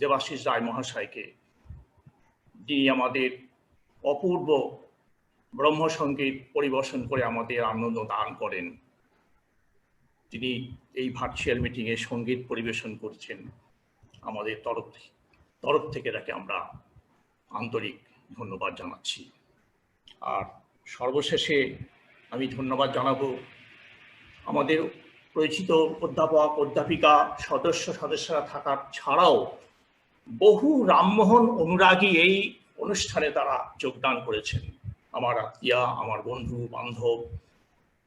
দেবাশিস রায় মহাশয়কে, যিনি আমাদের অপূর্ব ব্রহ্মসঙ্গীত পরিবেশন করে আমাদের আনন্দ দান করেন। তিনি এই ভার্চুয়াল মিটিংয়ে সঙ্গীত পরিবেশন করছেন। আমাদের তরফ থেকে তাকে আমরা আন্তরিক ধন্যবাদ জানাচ্ছি। আর সর্বশেষে আমি ধন্যবাদ জানাবো আমাদের পরিচিত অধ্যাপক, অধ্যাপিকা, সদস্যরা থাকার ছাড়াও বহু রামমোহন অনুরাগী এই অনুষ্ঠানে তারা যোগদান করেছেন। আমার আত্মীয়া, আমার বন্ধু বান্ধব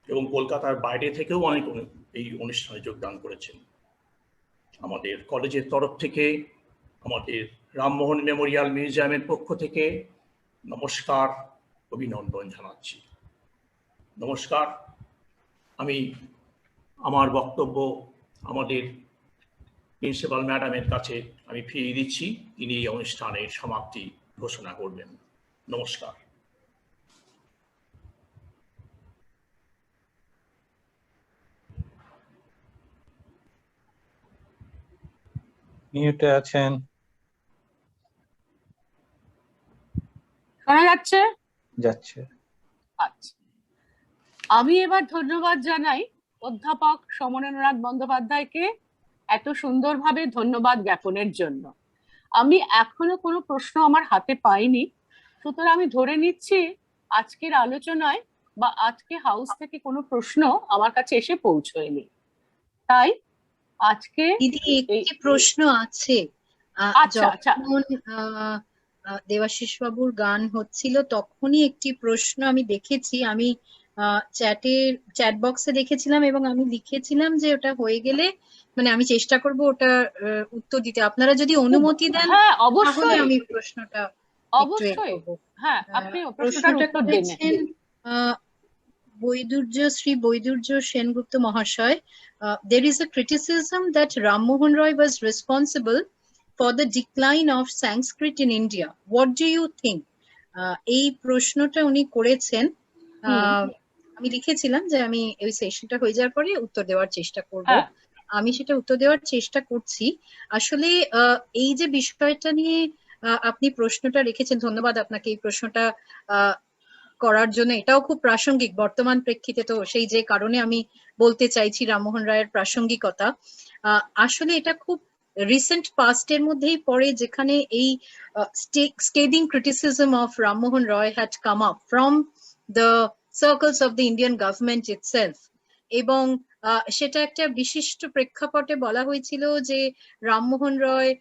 এবং কলকাতার বাইরে থেকেও অনেক এই অনুষ্ঠানে যোগদান করেছেন। আমাদের কলেজের তরফ থেকে, আমাদের রামমোহন মেমোরিয়াল মিউজিয়ামের পক্ষ থেকে নমস্কার, অভিনন্দন জানাচ্ছি। নমস্কার। আমি আমার বক্তব্য আমাদের প্রিন্সিপাল ম্যাডামের কাছে আমি ফিরিয়ে দিচ্ছি। তিনি এই অনুষ্ঠানের সমাপ্তি ঘোষণা করবেন। নমস্কার। মিউটে আছেন। শোনা যাচ্ছে? যাচ্ছে। আচ্ছা, আমি এবার ধন্যবাদ জানাই অধ্যাপক সমরেন্দ্রনাথ বন্দ্যোপাধ্যায়কে এত সুন্দরভাবে ধন্যবাদ জ্ঞাপনের জন্য। আমি এখনো কোনো প্রশ্ন আমার হাতে পাইনি, সুতরাং আমি ধরে নিচ্ছি আজকের আলোচনায় বা আজকে হাউস থেকে কোনো প্রশ্ন আমার কাছে এসে পৌঁছয়নি। তাই আজকে দিদি একটি প্রশ্ন আছে। আচ্ছা আচ্ছা, যখন দেবাশিস বাবুর গান হচ্ছিল তখনই একটি প্রশ্ন আমি দেখেছি, আমি চ্যাট বক্সে দেখেছিলাম এবং আমি লিখেছিলাম যে ওটা হয়ে গেলে মানে আমি চেষ্টা করব ওটা উত্তর দিতে। আপনারা যদি অনুমতি দেন হ্যাঁ তাহলে অবশ্যই, আমি প্রশ্নটা অবশ্যই, হ্যাঁ আপনি প্রশ্নটার উত্তর দিন। শ্রী বৈদুর্য সেনগুপ্ত মহাশয়, there is a criticism that Ram Mohan Roy was responsible for the decline of Sanskrit in India. What do you think? এই প্রশ্নটা উনি করেছেন। আমি লিখেছিলাম যে আমি এই সেশনটা হয়ে যাওয়ার পরে উত্তর দেওয়ার চেষ্টা করব। আমি সেটা উত্তর দেওয়ার চেষ্টা করছি। আসলে এই যে বিষয়টা নিয়ে আপনি প্রশ্নটা রেখেছেন, ধন্যবাদ আপনাকে এই প্রশ্নটা করার জন্য। এটাও খুব প্রাসঙ্গিক বর্তমান প্রেক্ষিতে, তো সেই যে কারণে আমি বলতে চাইছি রামমোহন রায়ের প্রাসঙ্গিকতা। আসলে এটা খুব রিসেন্ট পাস্টের মধ্যেই পড়ে, যেখানে এই scathing criticism of Rammohan Roy had come up from the circles of the Indian government itself, এবং সেটা একটা বিশিষ্ট প্রেক্ষাপটে বলা হয়েছিল যে রামমোহন রয়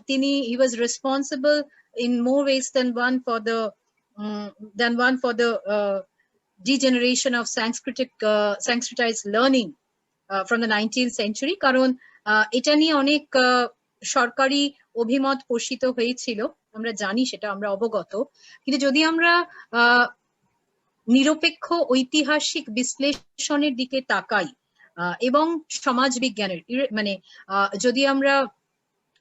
তিনি he was responsible in more ways than one for the degeneration of Sanskritized learning from the 19th century, কারণ এটা নিয়ে অনেক সরকারি অভিমত পোষিত হয়েছিল, আমরা জানি, সেটা আমরা অবগত। কিন্তু যদি আমরা নিরপেক্ষ ঐতিহাসিক বিশ্লেষণের দিকে তাকাই এবং সমাজ বিজ্ঞানের মানে যদি আমরা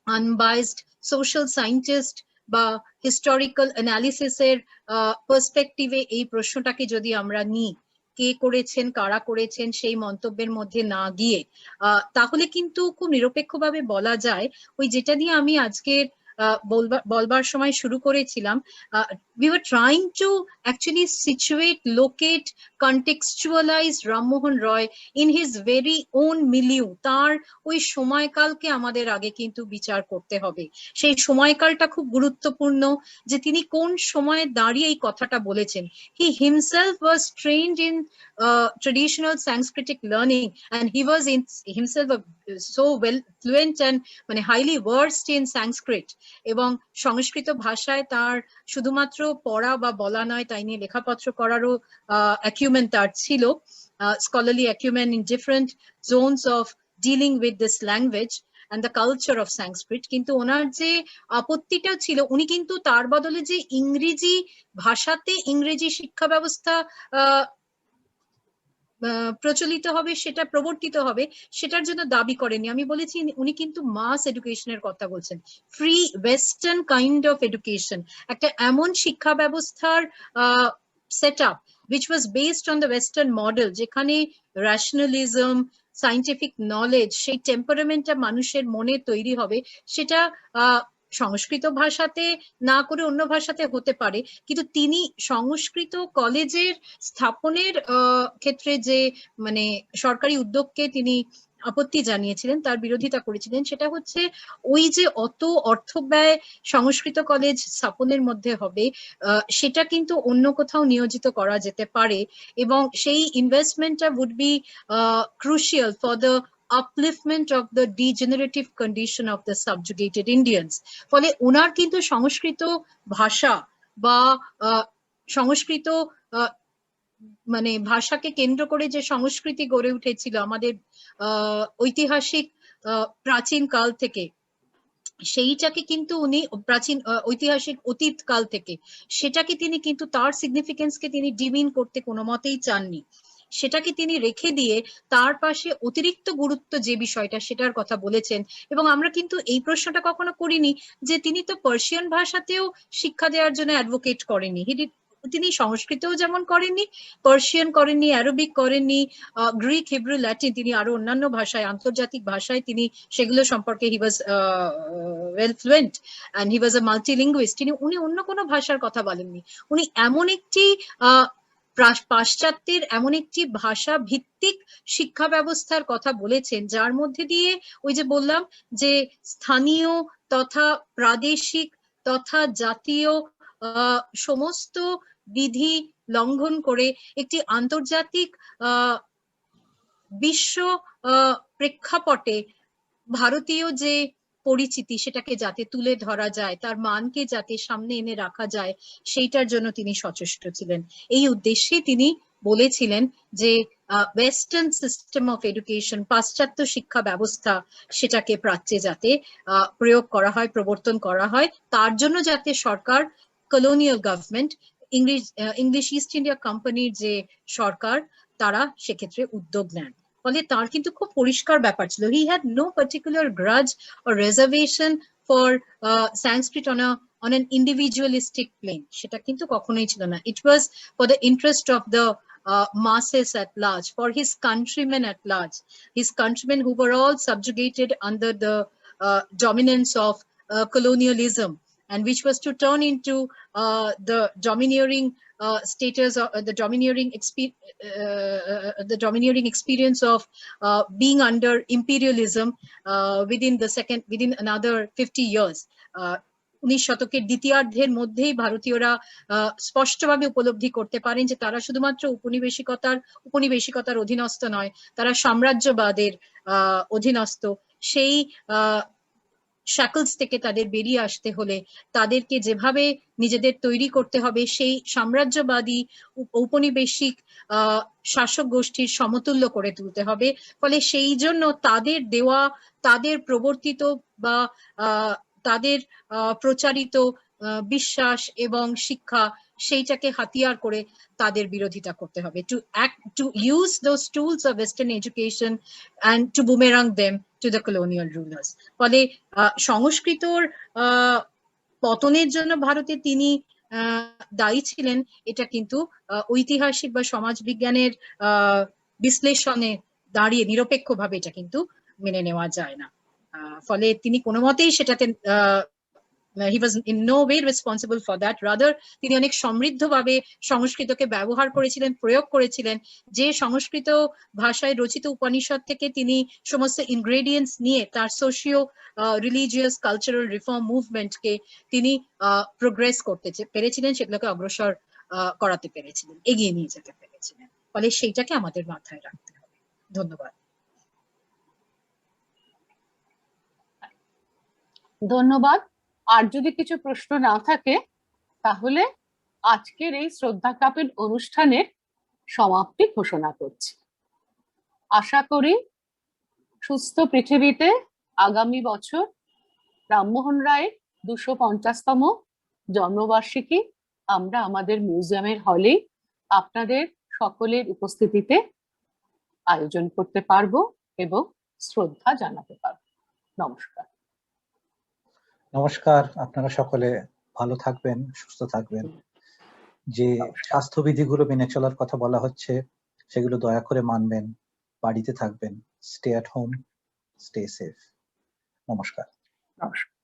আনবায়াসড সোশ্যাল সায়েন্টিস্ট বা হিস্টোরিক্যাল অ্যানালিসিসের পার্সপেক্টিভে এই প্রশ্নটাকে যদি আমরা নিই, কে করেছেন, কারা করেছেন, সেই মন্তব্যের মধ্যে না গিয়ে, তাহলে কিন্তু খুব নিরপেক্ষভাবে বলা যায়, ওই যেটা দিয়ে আমি আজকের বলবার সময় শুরু করেছিলাম, we were trying to actually situate, locate, contextualize Rammohan Roy in his very own milieu। তার ওই সময়কালকে আমাদের আগে কিন্তু বিচার করতে হবে। সেই সময়কালটা খুব গুরুত্বপূর্ণ, যে তিনি কোন সময়ে দাঁড়িয়ে এই কথাটা বলেছেন। He himself was trained in traditional Sanskritic learning and he was himself so well fluent and মানে highly versed in Sanskrit, এবং সংস্কৃত ভাষায় তার শুধুমাত্র পড়া বা বলা নয়, তাই নিয়ে লেখাপত্র করারও অ্যাকিউমেন তার ছিল, scholarly অ্যাকিউমেন in different zones of dealing with this language and the culture of Sanskrit। কিন্তু ওনার যে আপত্তিটা ছিল, উনি কিন্তু তার বদলে যে ইংরেজি ভাষাতে ইংরেজি শিক্ষা ব্যবস্থা প্রচলিত হবে, সেটা প্রবর্তিত হবে, সেটার জন্য দাবি করেনি। আমি বলেছি উনি কিন্তু মাস এডুকেশনের কথা বলছেন, free western kind of education, একটা এমন শিক্ষা ব্যবস্থার set up which was based on the western model, যেখানে rationalism, scientific knowledge, সেই টেম্পারামেন্টটা মানুষের মনে তৈরি হবে, সেটা সংস্কৃত ভাষাতে না করে অন্য ভাষাতে হতে পারে। কিন্তু তিনি সংস্কৃত কলেজের স্থাপনের ক্ষেত্রে যে মানে সরকারি উদ্যোগকে তিনি আপত্তি জানিয়েছিলেন, তার বিরোধিতা করেছিলেন, সেটা হচ্ছে ওই যে অত অর্থ ব্যয় সংস্কৃত কলেজ স্থাপনের মধ্যে হবে, সেটা কিন্তু অন্য কোথাও নিয়োজিত করা যেতে পারে, এবং সেই ইনভেস্টমেন্টটা would be crucial for the upliftment of the degenerative condition of the subjugated Indians। ফলে ওনার কিন্তু সংস্কৃত ভাষা বা সংস্কৃত মানে ভাষাকে কেন্দ্র করে যে সংস্কৃতি গড়ে উঠেছিল আমাদের ঐতিহাসিক প্রাচীন কাল থেকে, সেইটাকে কিন্তু উনি প্রাচীন ঐতিহাসিক অতীত কাল থেকে, সেটাকে তিনি কিন্তু তার সিগনিফিকেন্সকে তিনি ডিমিন করতে কোনো মতেই চাননি। সেটাকে তিনি রেখে দিয়ে তার পাশে অতিরিক্ত গুরুত্ব যে বিষয়টা, সেটার কথা বলেছেন। এবং আমরা কিন্তু এই প্রশ্নটা কখনো করিনি যে তিনি তো পার্সিয়ান ভাষাতেও শিক্ষা দেওয়ার জন্য অ্যাডভোকেট করেননি, তিনি সংস্কৃতও যেমন করেননি, পার্সিয়ান করেননি, অ্যারবিক করেননি, গ্রিক, হিব্রু, ল্যাটিন, তিনি আরো অন্যান্য ভাষায়, আন্তর্জাতিক ভাষায় তিনি সেগুলো সম্পর্কে he was well fluent and he was a multilinguist. উনি অন্য কোনো ভাষার কথা বলেননি, উনি এমন একটি পাশ্চাত্যের এমন একটি ভাষা ভিত্তিক শিক্ষা ব্যবস্থার কথা বলেছেন, যার মধ্যে দিয়ে ওই যে বললাম যে স্থানীয় তথা প্রাদেশিক তথা জাতীয় সমস্ত বিধি লঙ্ঘন করে একটি আন্তর্জাতিক বিশ্ব প্রেক্ষাপটে ভারতীয় যে পরিচিতি, সেটাকে যাতে তুলে ধরা যায়, তার মানকে যাতে সামনে এনে রাখা যায়, সেইটার জন্য তিনি সচেষ্ট ছিলেন। এই উদ্দেশ্যে তিনি বলেছিলেন যে ওয়েস্টার্ন সিস্টেম অফ এডুকেশন, পাশ্চাত্য শিক্ষা ব্যবস্থা, সেটাকে প্রাচ্যে যাতে প্রয়োগ করা হয়, প্রবর্তন করা হয়, তার জন্য যাতে সরকার, colonial government, English East India কোম্পানির যে সরকার, তারা সেক্ষেত্রে উদ্যোগ নেন। ফলে তার কিন্তু খুব পরিষ্কার ব্যাপার ছিল, he had no particular grudge or reservation for Sanskrit on an individualistic plane, সেটা কিন্তু কখনোই ছিল না। It was for the interest of the masses at large, for his countrymen at large, his countrymen who were all subjugated under the dominance of colonialism, and which was to turn into the domineering status, or the domineering experience of being under imperialism within another 50 years. শতকের দ্বিতীয়ার্ধের মধ্যেই ভারতীয়রা স্পষ্টভাবে উপলব্ধি করতে পারেন যে তারা শুধুমাত্র উপনিবেশিকতার অধীনস্থ নয়, তারা সাম্রাজ্যবাদের অধীনস্থ। সেই শ্যাকলস থেকে তাদের বেরিয়ে আসতে হলে তাদেরকে যেভাবে নিজেদের তৈরি করতে হবে সেই সাম্রাজ্যবাদী ঔপনিবেশিক শাসক গোষ্ঠীর সমতুল্য করে তুলতে হবে। ফলে সেই জন্য তাদের দেওয়া, তাদের প্রবর্তিত বা তাদের প্রচারিত বিশ্বাস এবং শিক্ষা সেইটাকে হাতিয়ার করে তাদের বিরোধিতা করতে হবে। To use those tools of Western education and to boomerang them to the colonial rulers. ফলে সংস্কৃতর পতনের জন্য ভারতে তিনি দায়ী ছিলেন, এটা কিন্তু ঐতিহাসিক বা সমাজবিজ্ঞানের বিশ্লেষণে দাঁড়িয়ে নিরপেক্ষভাবে এটা কিন্তু মেনে নেওয়া যায় না। ফলে তিনি কোনো মতেই সেটাতে he was in no way responsible for that. Rather, তিনি অনেক সমৃদ্ধভাবে সংস্কৃতকে ব্যবহার করেছিলেন, প্রয়োগ করেছিলেন। যে সংস্কৃত ভাষায় রচিত উপনিষদ থেকে তিনি সমস্ত ইনগ্রেডিয়েন্টস নিয়ে তার সোশিও রিলিজিয়াস কালচারাল রিফর্ম মুভমেন্টকে তিনি প্রোগ্রেস করতে পেরেছিলেন, সেগুলোকে অগ্রসর করাতে পেরেছিলেন, এগিয়ে নিয়ে যেতে পেরেছিলেন। ফলে সেইটাকে আমাদের মাথায় রাখতে হবে। ধন্যবাদ। ধন্যবাদ। আর যদি কিছু প্রশ্ন না থাকে তাহলে আজকের এই শ্রদ্ধা জ্ঞাপন অনুষ্ঠানের সমাপ্তি ঘোষণা করছি। আশা করি সুস্থ পৃথিবীতে আগামী বছর রামমোহন রায়ের 250তম জন্মবার্ষিকী আমরা আমাদের মিউজিয়ামের হলে আপনাদের সকলের উপস্থিতিতে আয়োজন করতে পারবো এবং শ্রদ্ধা জানাতে পারবো। নমস্কার। নমস্কার, আপনারা সকলে ভালো থাকবেন, সুস্থ থাকবেন। যে স্বাস্থ্যবিধিগুলো মেনে চলার কথা বলা হচ্ছে সেগুলো দয়া করে মানবেন, বাড়িতে থাকবেন, stay at home, stay safe. নমস্কার। নমস্কার।